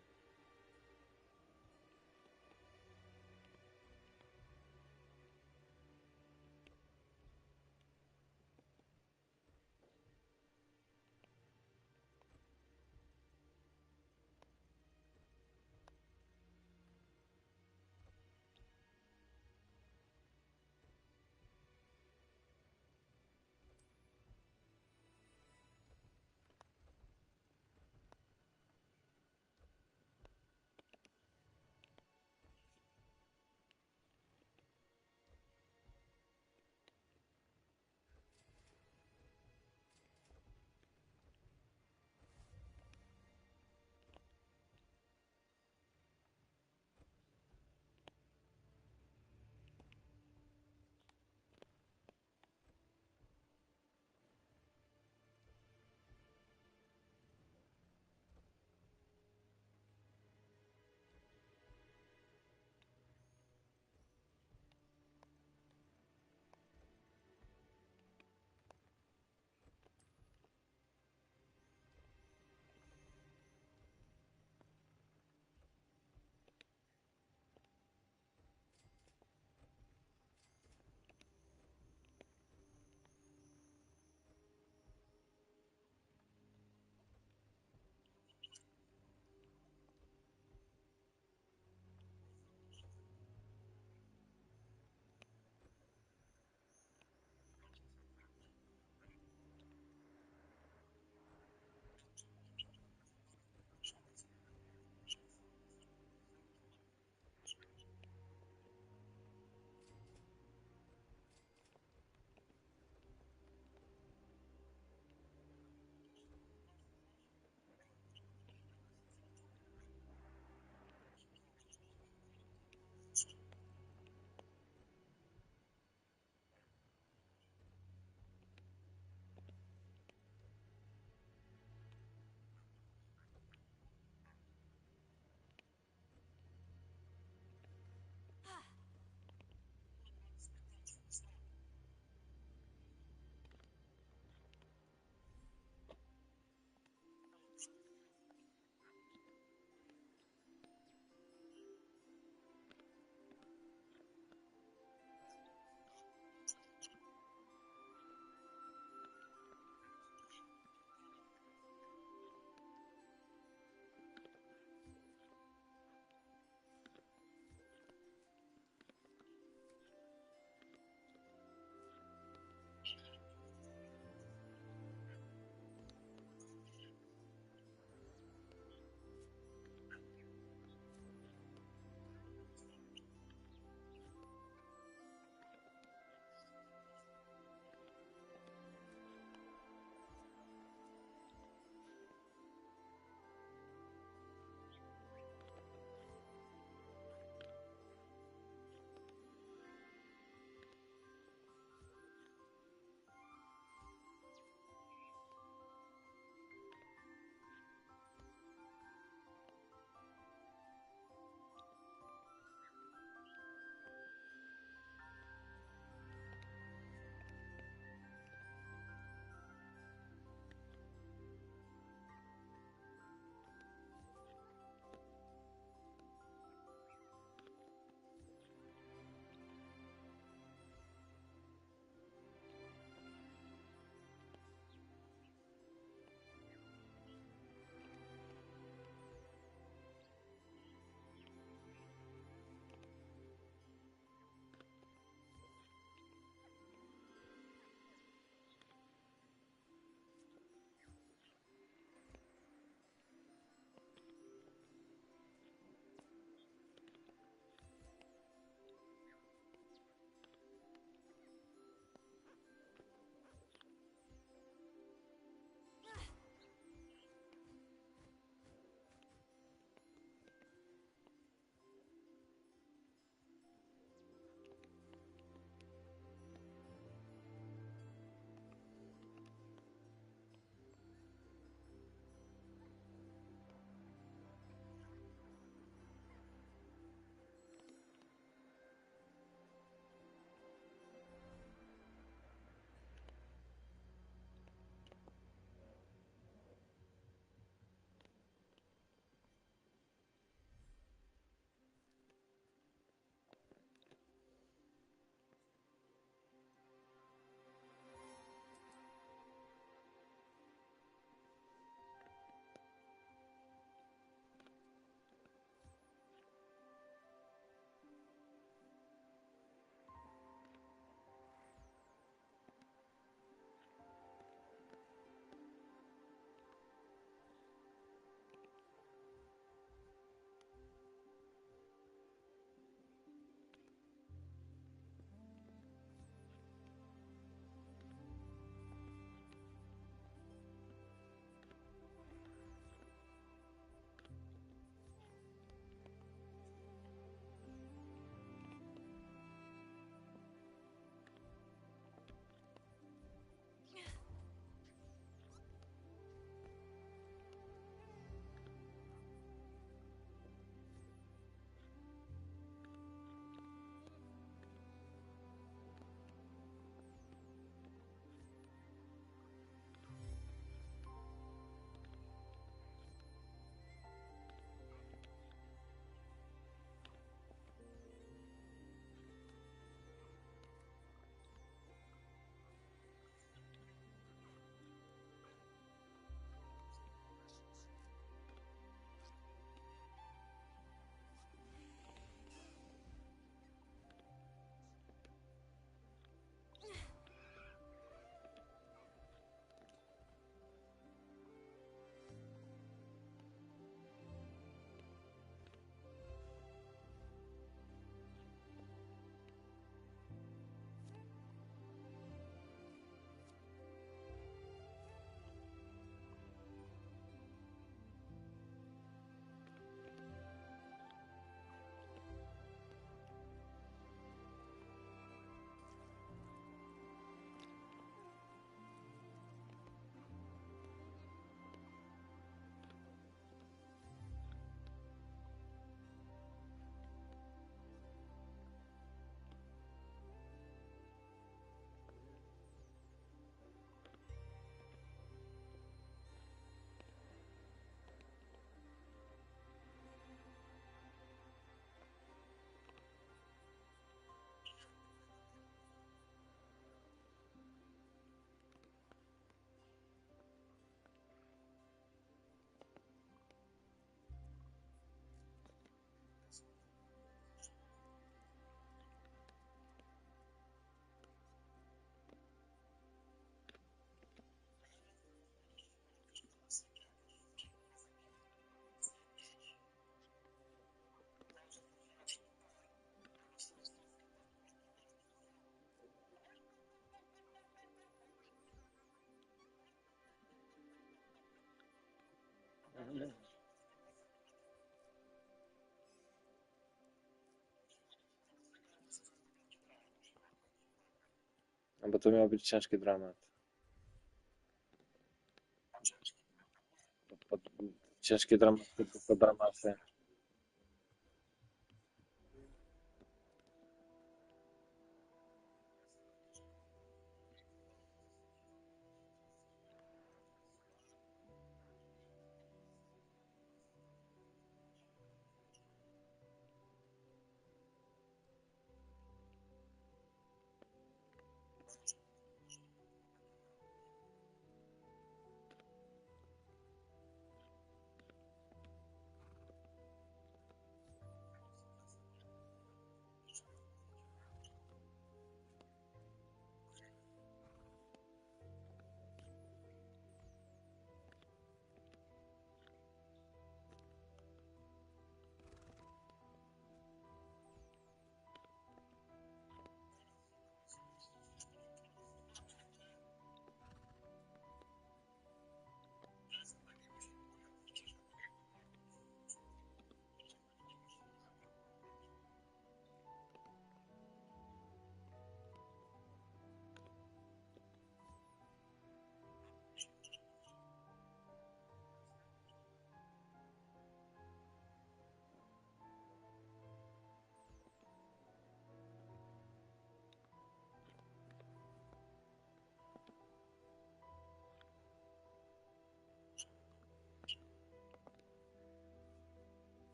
No bo to miał być ciężki dramat. Ciężki dramat to dramaty.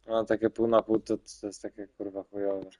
No takie pół na pół to jest takie kurwa chujowe.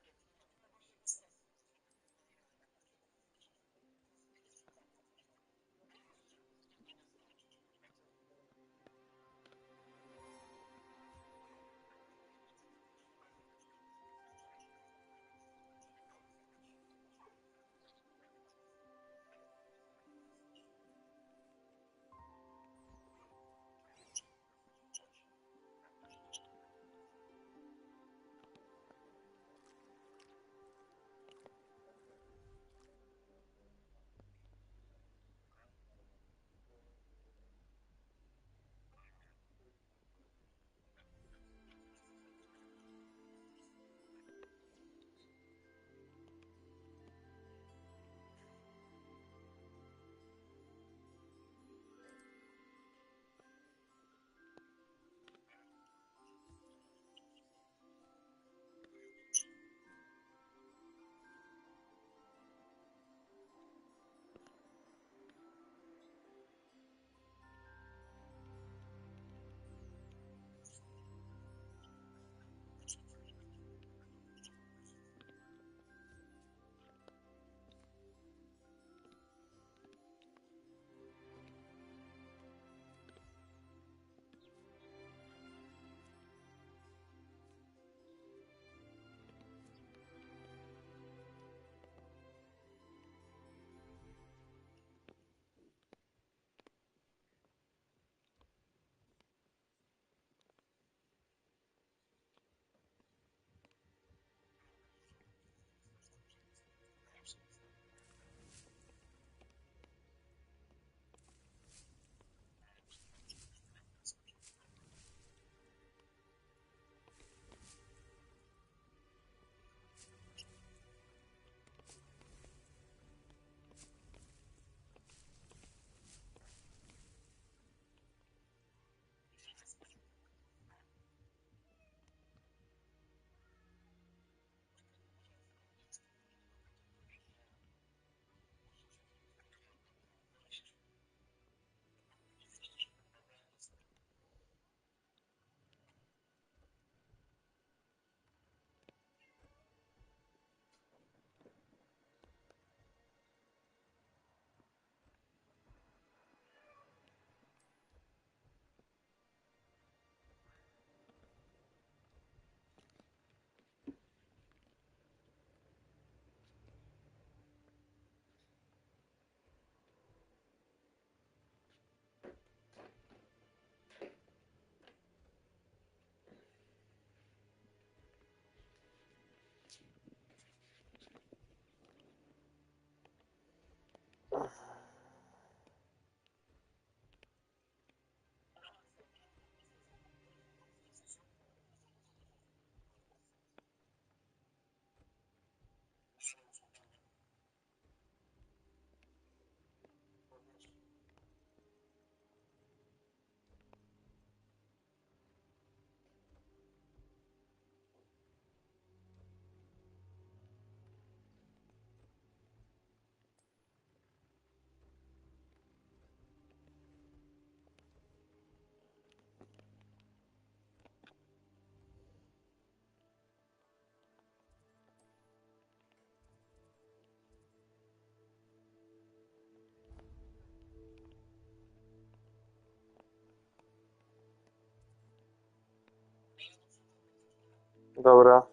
Dobra.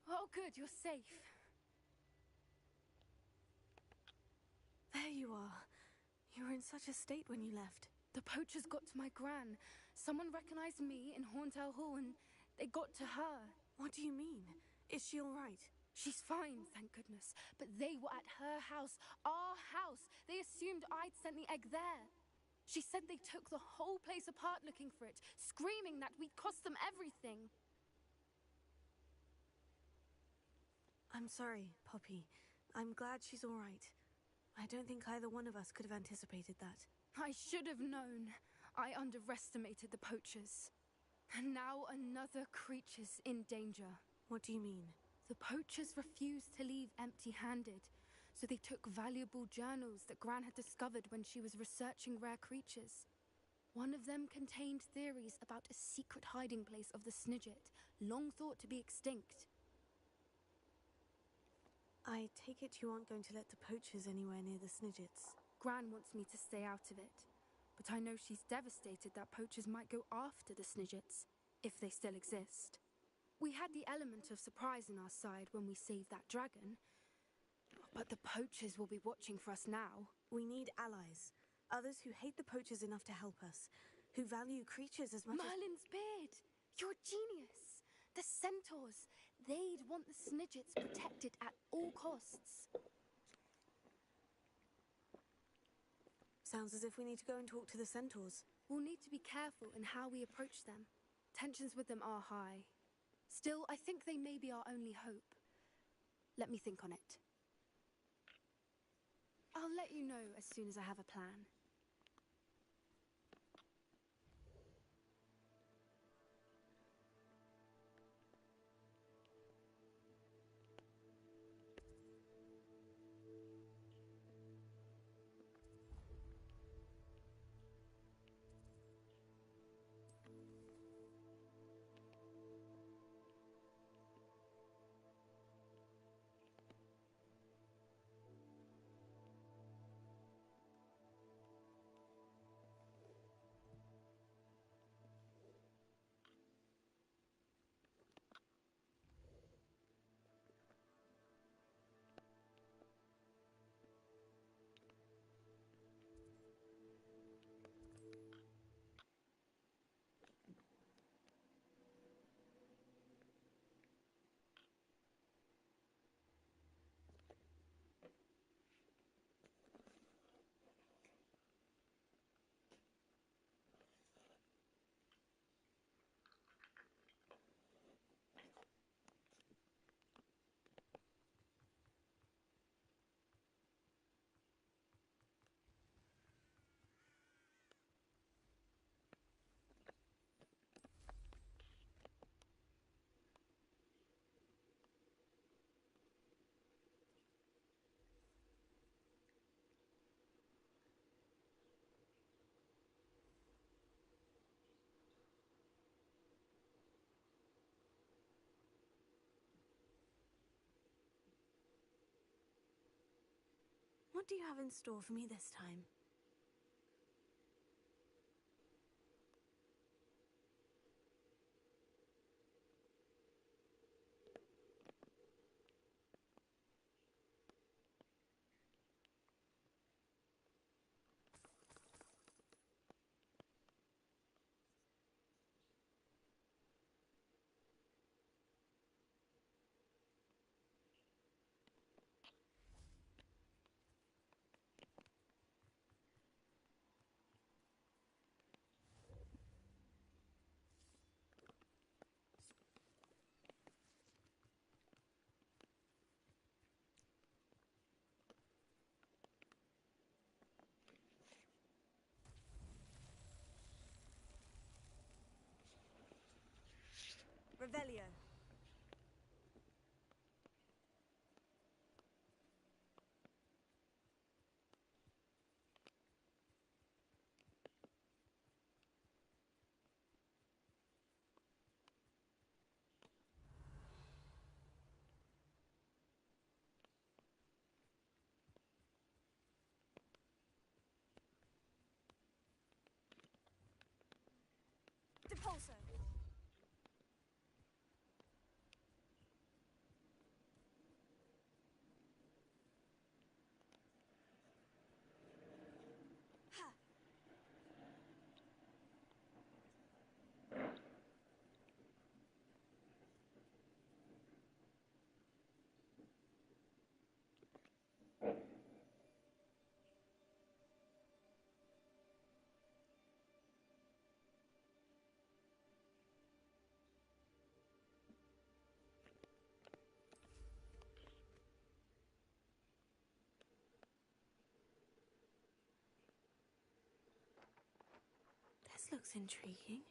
Oh, good, you're safe. There you are. You were in such a state when you left. The poachers got to my gran. Someone recognized me in Horntail Hall and they got to her. What do you mean? Is she all right? She's fine, thank goodness. But they were at her house, our house. They assumed I'd sent the egg there. She said they took the whole place apart looking for it, screaming that we'd cost them everything. I'm sorry, Poppy. I'm glad she's all right. I don't think either one of us could have anticipated that. I should have known. I underestimated the poachers. And now another creature's in danger. What do you mean? The poachers refused to leave empty-handed, so they took valuable journals that Gran had discovered when she was researching rare creatures. One of them contained theories about a secret hiding place of the Snidget, long thought to be extinct. I take it you aren't going to let the poachers anywhere near the Snidgets. Gran wants me to stay out of it, but I know she's devastated that poachers might go after the Snidgets, if they still exist. We had the element of surprise on our side when we saved that dragon, but the poachers will be watching for us now. We need allies. Others who hate the poachers enough to help us, who value creatures as much Merlin's beard! You're a genius! The centaurs! They'd want the Snidgets protected at all costs. Sounds as if we need to go and talk to the centaurs. We'll need to be careful in how we approach them. Tensions with them are high. Still, I think they may be our only hope. Let me think on it. I'll let you know as soon as I have a plan. What do you have in store for me this time? Revelio. Depulso. Ha. This looks intriguing.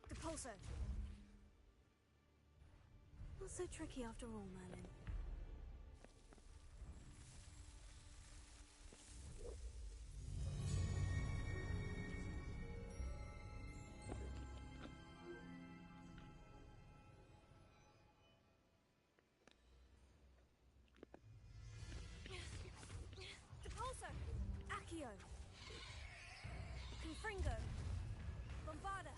Depulso. Not so tricky after all, Merlin. Depulso! Accio! Confringo! Bombarda!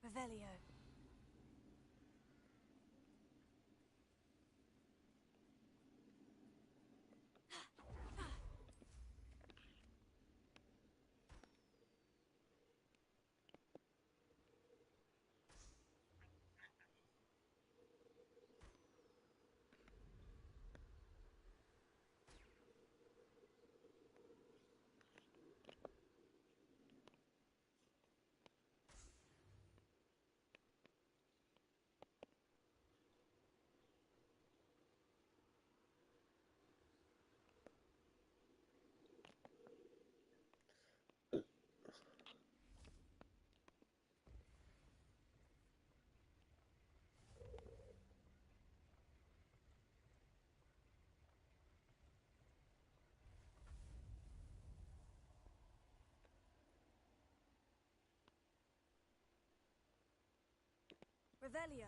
Revelio. Revelio.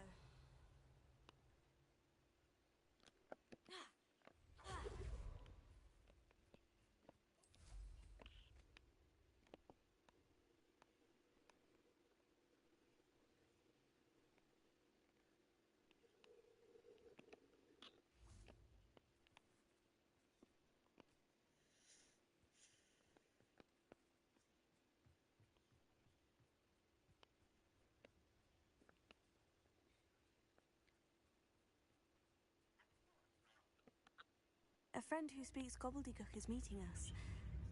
A friend who speaks gobbledygook is meeting us.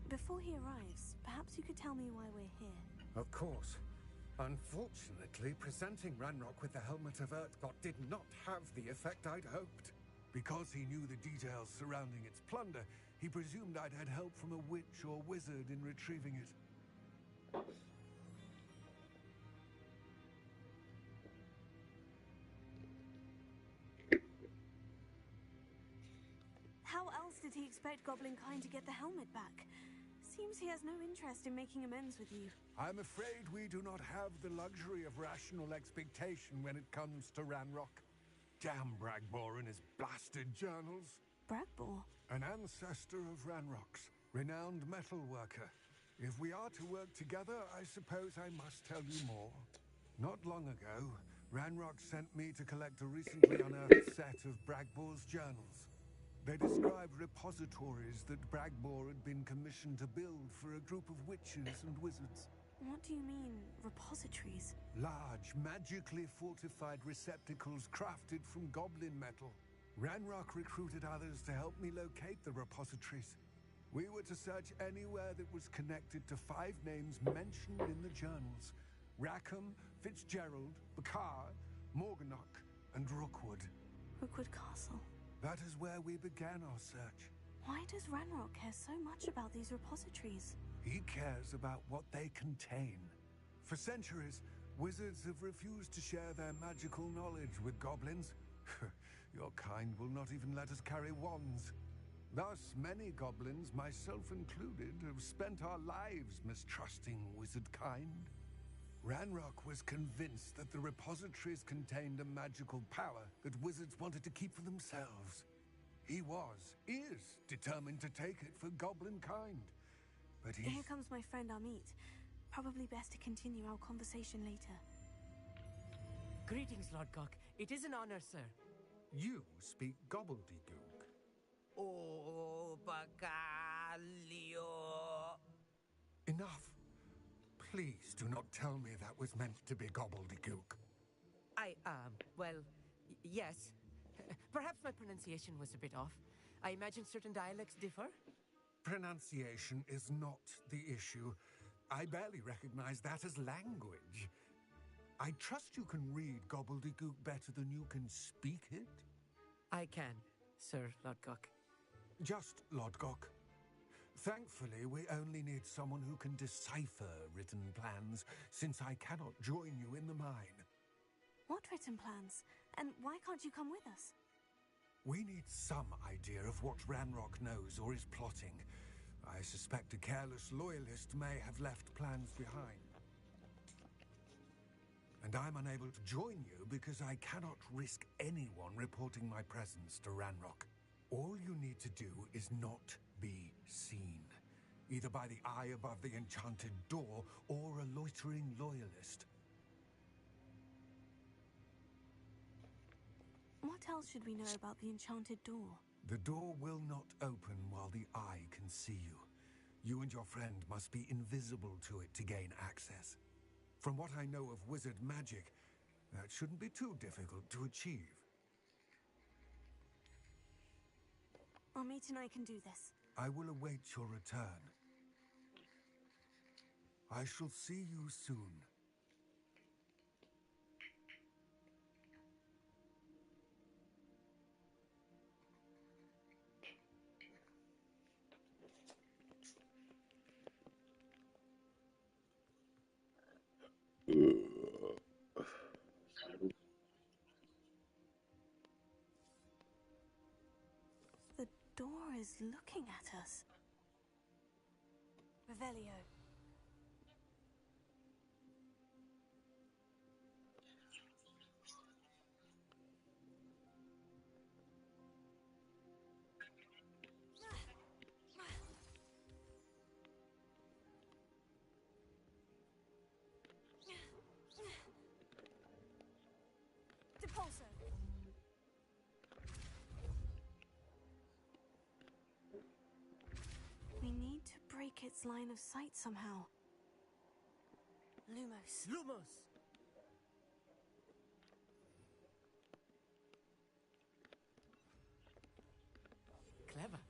Before he arrives, perhaps you could tell me why we're here. Of course. Unfortunately, presenting Ranrock with the Helmet of Urtkot did not have the effect I'd hoped. Because he knew the details surrounding its plunder, he presumed I'd had help from a witch or wizard in retrieving it. How else did he expect Goblinkind to get the helmet back? Seems he has no interest in making amends with you. I'm afraid we do not have the luxury of rational expectation when it comes to Ranrock. Damn Bragbor and his blasted journals. Bragbor? An ancestor of Ranrock's, renowned metal worker. If we are to work together, I suppose I must tell you more. Not long ago, Ranrock sent me to collect a recently unearthed set of Bragbor's journals. They described repositories that Bragbor had been commissioned to build for a group of witches and wizards. What do you mean, repositories? Large, magically fortified receptacles crafted from goblin metal. Ranrock recruited others to help me locate the repositories. We were to search anywhere that was connected to 5 names mentioned in the journals. Rackham, Fitzgerald, Bakar, Morganach, and Rookwood. Rookwood Castle. That is where we began our search. Why does Ranrock care so much about these repositories? He cares about what they contain. For centuries, wizards have refused to share their magical knowledge with goblins. Your kind will not even let us carry wands. Thus, many goblins, myself included, have spent our lives mistrusting wizard kind. Ranrock was convinced that the repositories contained a magical power that wizards wanted to keep for themselves. He is determined to take it for goblin kind. But Here comes my friend Amit. Probably best to continue our conversation later. Greetings, Lord Cock. It is an honor, sir. You speak gobbledygook. Oh, Bacalio. Enough. Please do not tell me that was meant to be gobbledygook. Well, yes. Perhaps my pronunciation was a bit off. I imagine certain dialects differ? Pronunciation is not the issue. I barely recognize that as language. I trust you can read gobbledygook better than you can speak it? I can, Sir Lodgok. Just Lodgok. Thankfully, we only need someone who can decipher written plans, since I cannot join you in the mine. What written plans? And why can't you come with us? We need some idea of what Ranrock knows or is plotting. I suspect a careless loyalist may have left plans behind. And I'm unable to join you because I cannot risk anyone reporting my presence to Ranrock. All you need to do is not be seen, either by the eye above the enchanted door or a loitering loyalist. What else should we know about the enchanted door? The door will not open while the eye can see you. You and your friend must be invisible to it to gain access. From what I know of wizard magic, that shouldn't be too difficult to achieve. Amit and I can do this. I will await your return. I shall see you soon. The door is looking at us. Revelio. Depulso. We need to break its line of sight somehow. Lumos. Lumos! Clever.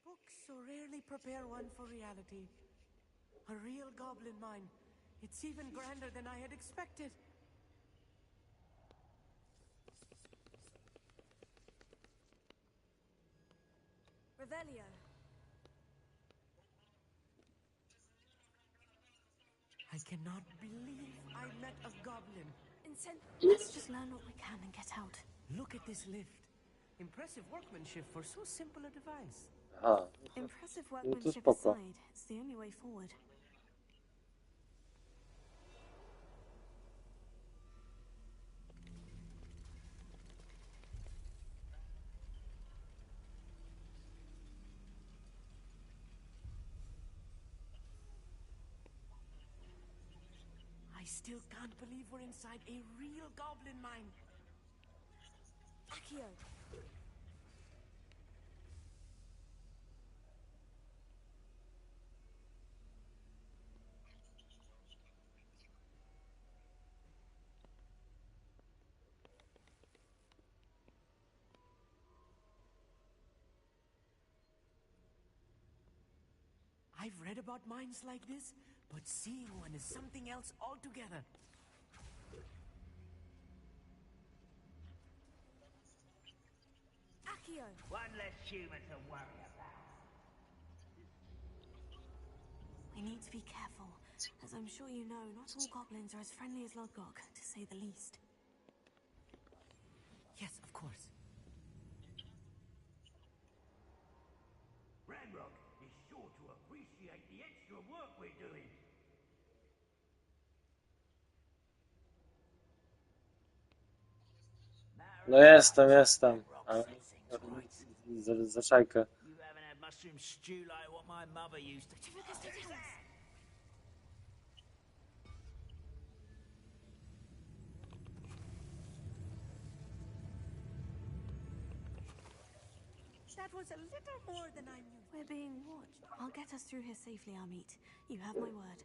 Books so rarely prepare one for reality. A real goblin mine. It's even grander than I had expected. Revelio. I cannot believe I met a goblin. Let's just learn what we can and get out. Look at this lift. Impressive workmanship for so simple a device. Aha. Impressive No to workmanship spoko. aside, it's the only way forward. I still can't believe we're inside a real goblin mine. Accio. I've read about mines like this, but seeing one is something else altogether. Accio. One less human to worry about. We need to be careful. As I'm sure you know, not all goblins are as friendly as Lodgok, to say the least. Yes, of course. Ramrock is sure to appreciate the extra work we're doing. No jestem. Zaczajkę. You haven't had mushroom stew like what my mother used to. That was a little more than I knew. We're being watched. I'll get us through here safely, Amit. You have my word.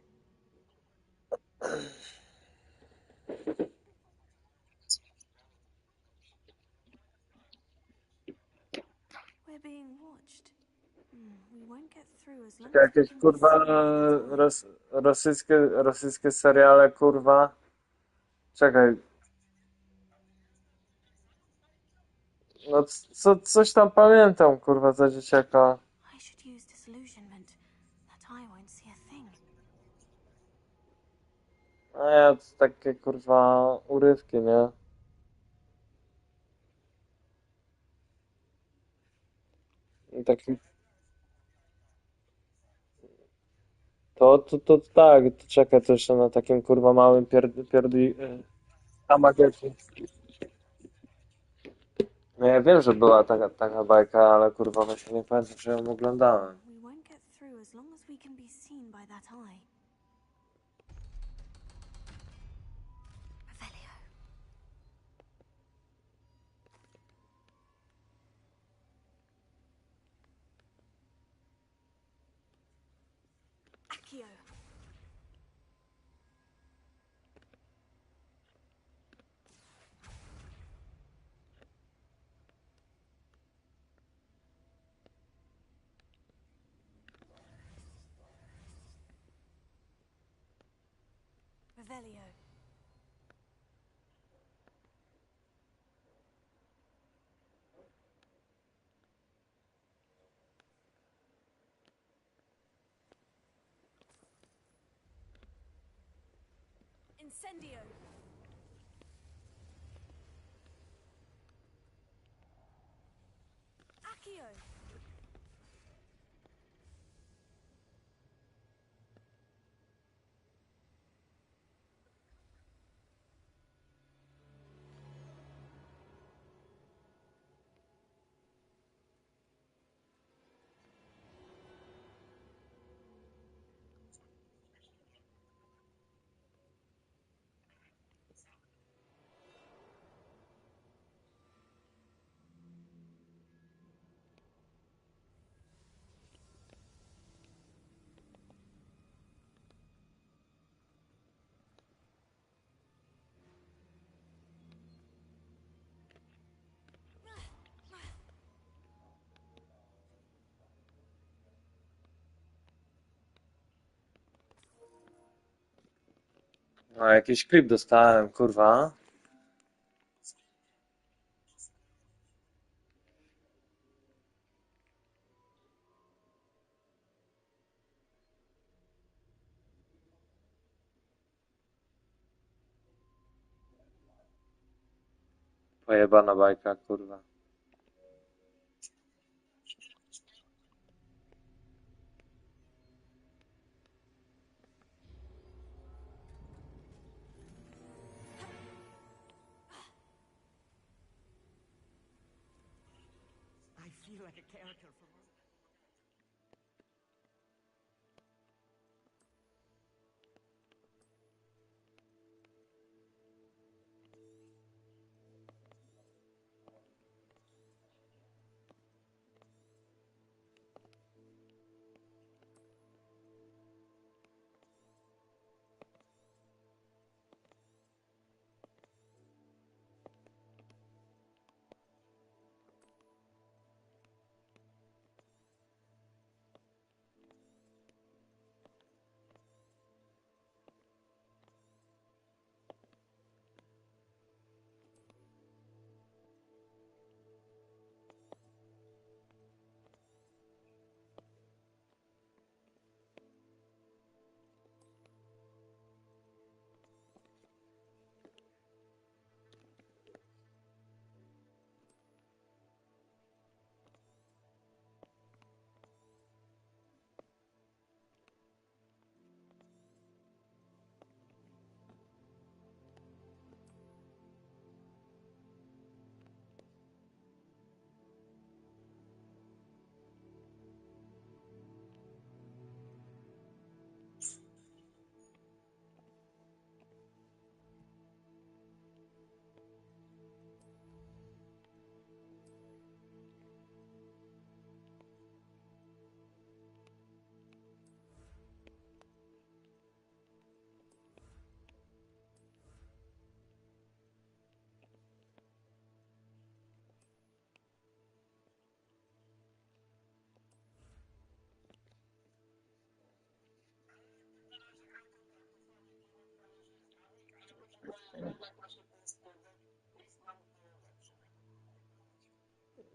We're being watched. We won't get through as long as we Jakieś can be kurwa seen. rosyjskie seriale, kurwa. Czekaj. No coś tam pamiętam, kurwa, za dzieciaka. I should use disillusionment. That eye won't see a thing. A ja to takie, kurwa, urywki, nie? I taki... To tak, to czekaj, to jeszcze na takim, kurwa, małym Tamagotchi. No ja wiem, że była taka bajka, ale kurwa właśnie nie pamiętam, czy ją oglądałem. We won't get through as long as we can be seen by that eye. Revelio. Accio. Revelio. Incendio. Accio. No jakiś klip dostałem, kurwa. Pojebana bajka, kurwa. I feel like a character from...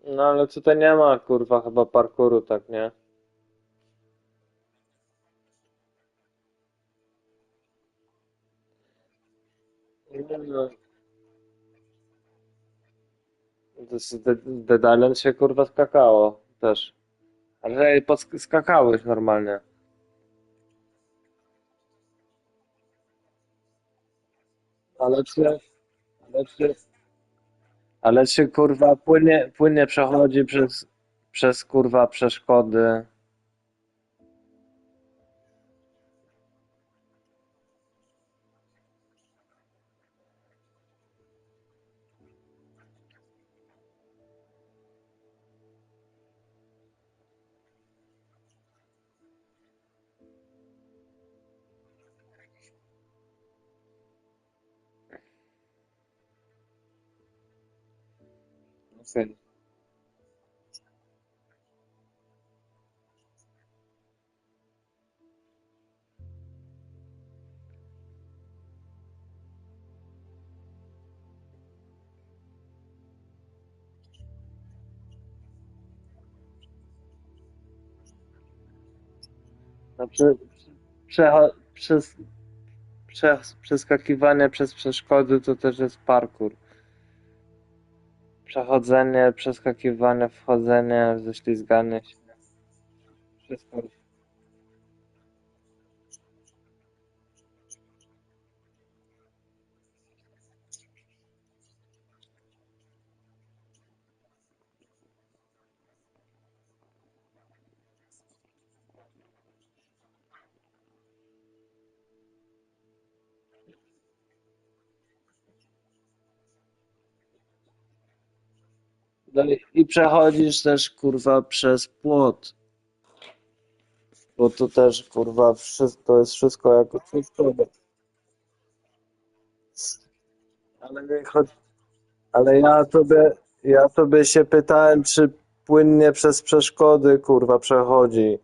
No ale tutaj nie ma kurwa chyba parkouru, tak nie? Nie no. Dead Island się kurwa skakało też. Ale skakałeś normalnie. Ale czy, ale czy, ale czy kurwa płynnie przechodzi przez kurwa przeszkody. Okej. Znaczy, przez przeskakiwanie przez przeszkody to też jest parkour. Przechodzenie, przeskakiwanie, wchodzenie, ześlizganie się. Wszystko. No i przechodzisz też kurwa przez płot. Bo to też kurwa to jest wszystko jako wszystko. Ale nie chodzi. Ale ja tobie się pytałem, czy płynnie przez przeszkody kurwa przechodzi.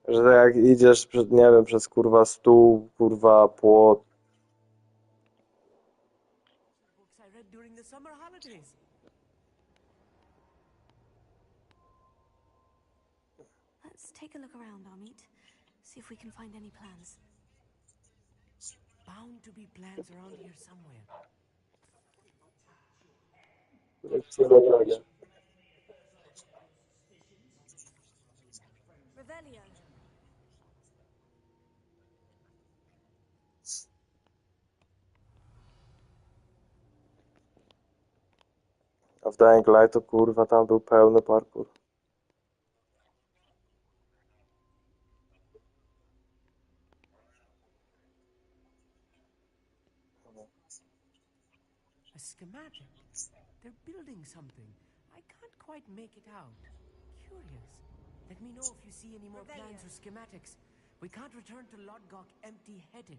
Że jak idziesz, nie wiem, przez kurwa stół, kurwa płot. Books I read during the summer holidays. Let's take a look around, Amit. See if we can find any plans. Bound to be plans around here somewhere. Revelio. A w Dying Light to kurwa tam był pełny parkour. A schematic. They're building something. I can't quite make it out. Curious. Let me know if you see any more plans or schematics. We can't return to Lodgok empty-headed.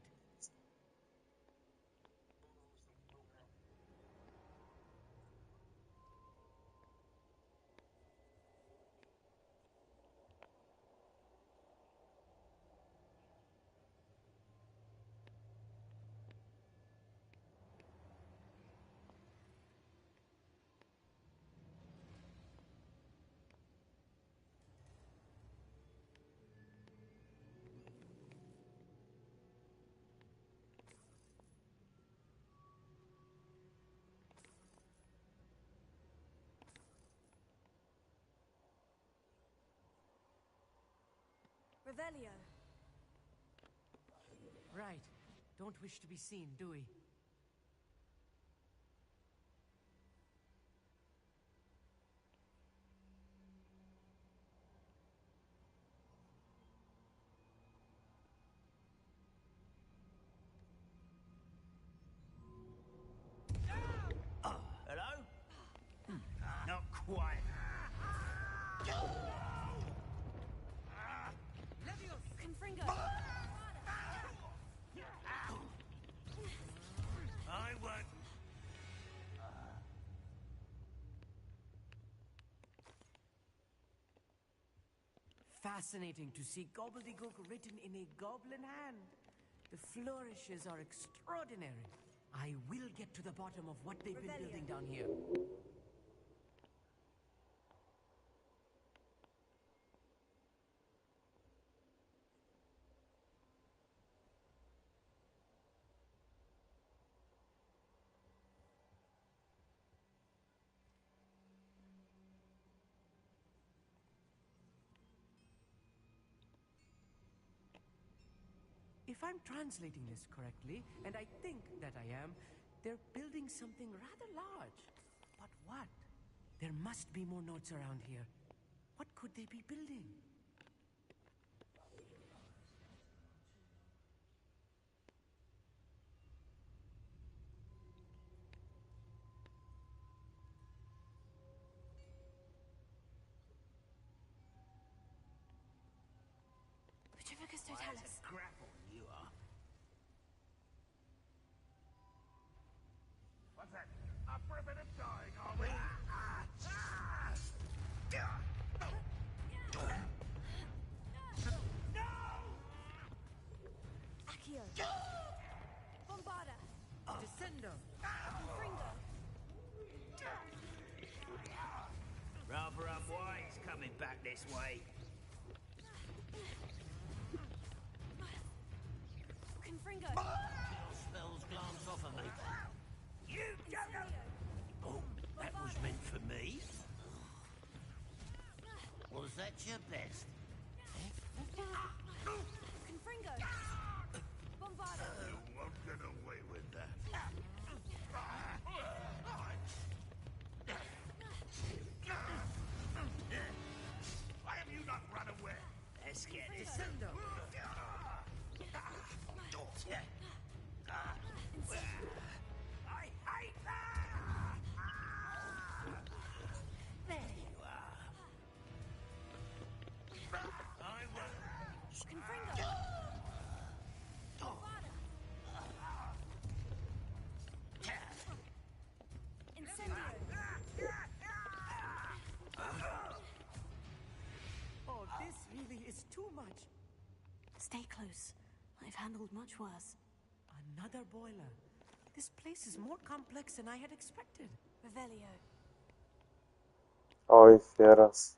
Revelio. Right. Don't wish to be seen, do we? Hello? Not quite. Confringo. fascinating to see gobbledygook written in a goblin hand. The flourishes are extraordinary. I will get to the bottom of what they've been building down here. If I'm translating this correctly, and I think that I am, they're building something rather large. But what? There must be more notes around here. What could they be building? Petrificus totalis. Grapple, you are. What's that? Up for a bit of dying, are we? Accio. Bombarda. Descendo. Fringo. Rather unwise coming back this way. Confringo. Spells glance off of me. You don't. Oh, that was meant for me. Was that your best? Confringo. Bombarda. You won't get away with that. Why have you not run away? Let's get this. Descendo. I hate that! There you are. I will. Confringo. Bombarda. Incendio. Oh, this really is too much. Stay close. I've handled much worse. Another boiler. This place is more complex than I had expected. Revelio. Oj, teraz.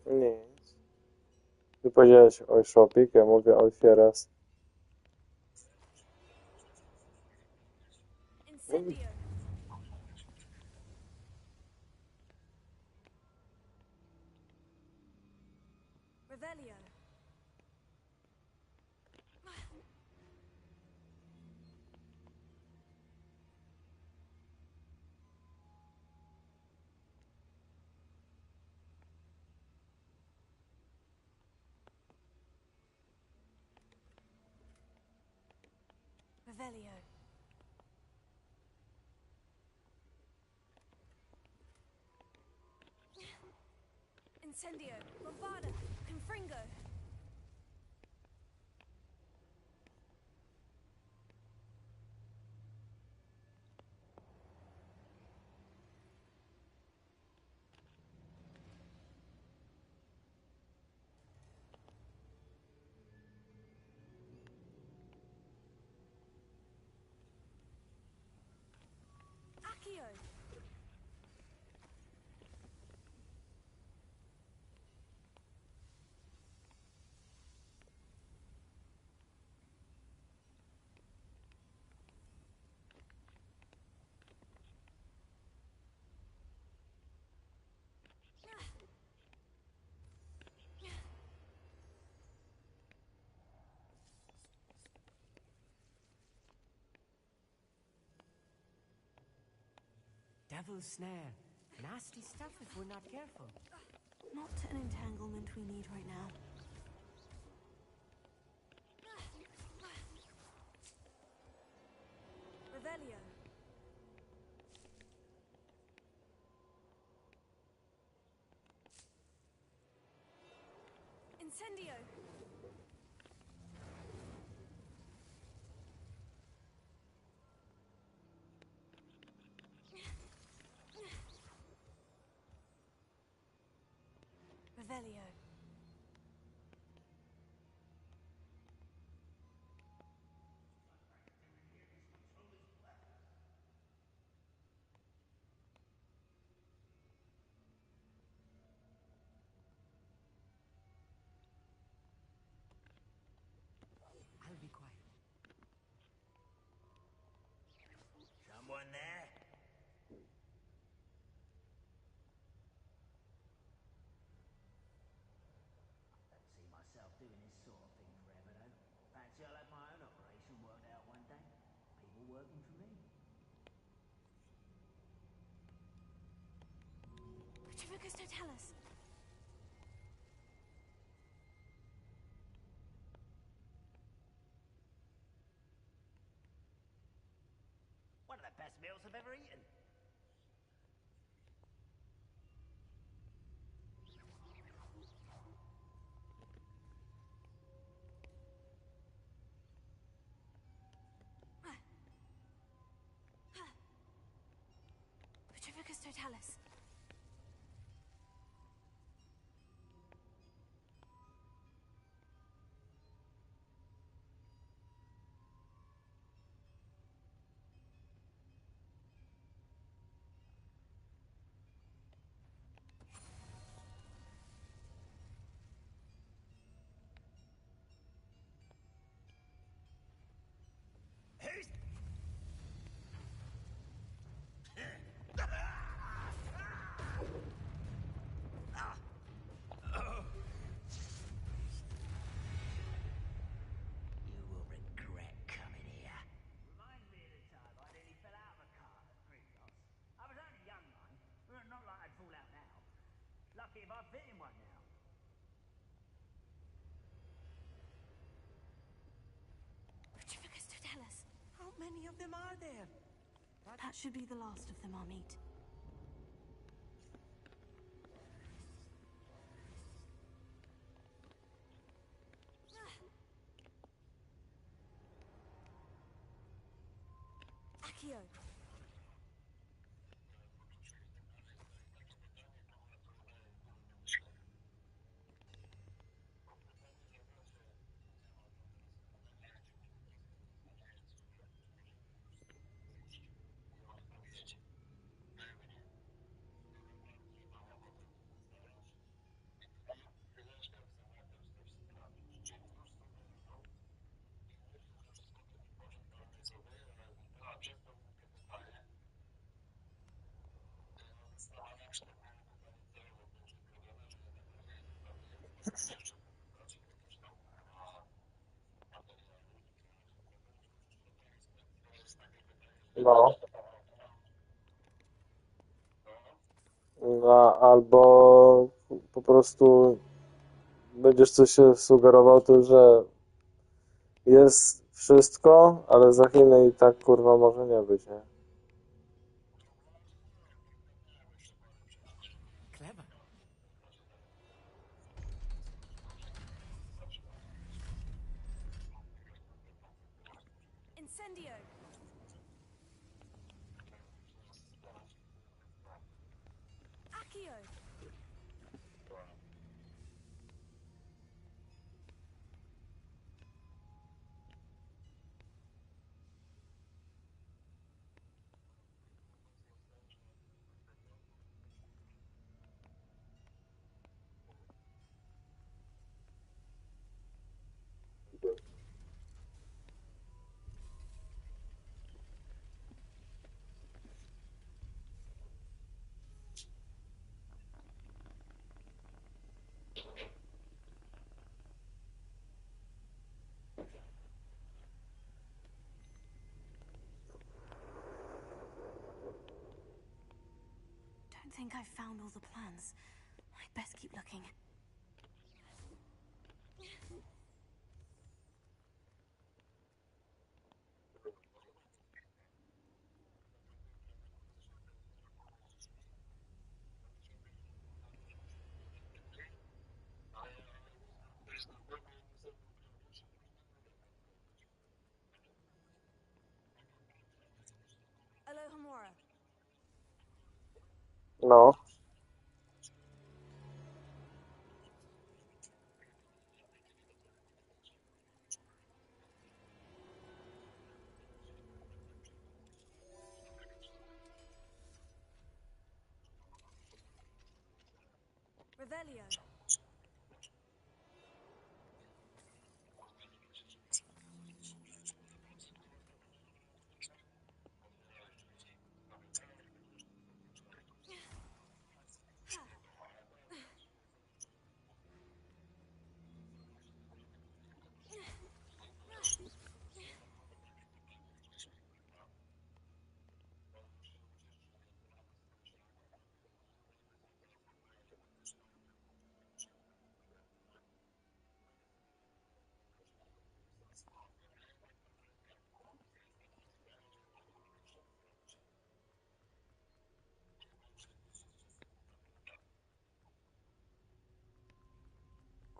Nic. Ty powiedziałeś oj szopik, ja mówię oj teraz. Incendio. Revelio. Revelio. Incendio. Bombarda. Confringo. Accio. Devil's snare. Nasty stuff if we're not careful. Not an entanglement we need right now. Revelio. Incendio. Revelio. I'll be quiet. Someone there? I don't see myself doing this sort of thing forever, though. Fancy I'll have my own operation worked out one day. People working for me. Petrificus totalis. One of the best meals I've ever eaten. Petrificus totalis. Who's... You will regret coming here. Reminds me of the time I nearly fell out of a car at Gringotts. I was only a young one, but not like I'd fall out now. Lucky if I fit in one now. Petrificus totalis. How many of them are there? That should be the last of them I'll meet. Accio. No. Albo po prostu będziesz coś się sugerował tym, że jest wszystko, ale za Chiny i tak kurwa może nie być, nie? Clever. Incendio. Accio. Don't think I've found all the plans. I'd best keep looking. Alohomora. No. Revelio.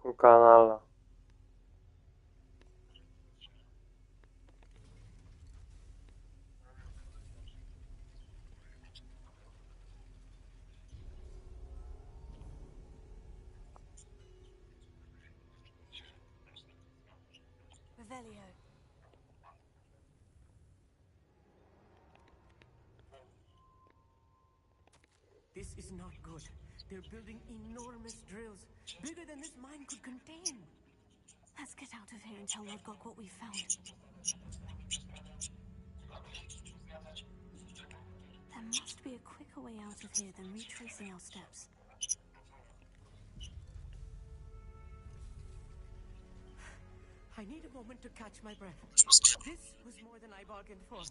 Ku kanale. Revelio. This is not good. They're building enormous drills, bigger than this mine could contain. Let's get out of here and tell Lord Gok what we found. There must be a quicker way out of here than retracing our steps. I need a moment to catch my breath. This was more than I bargained for.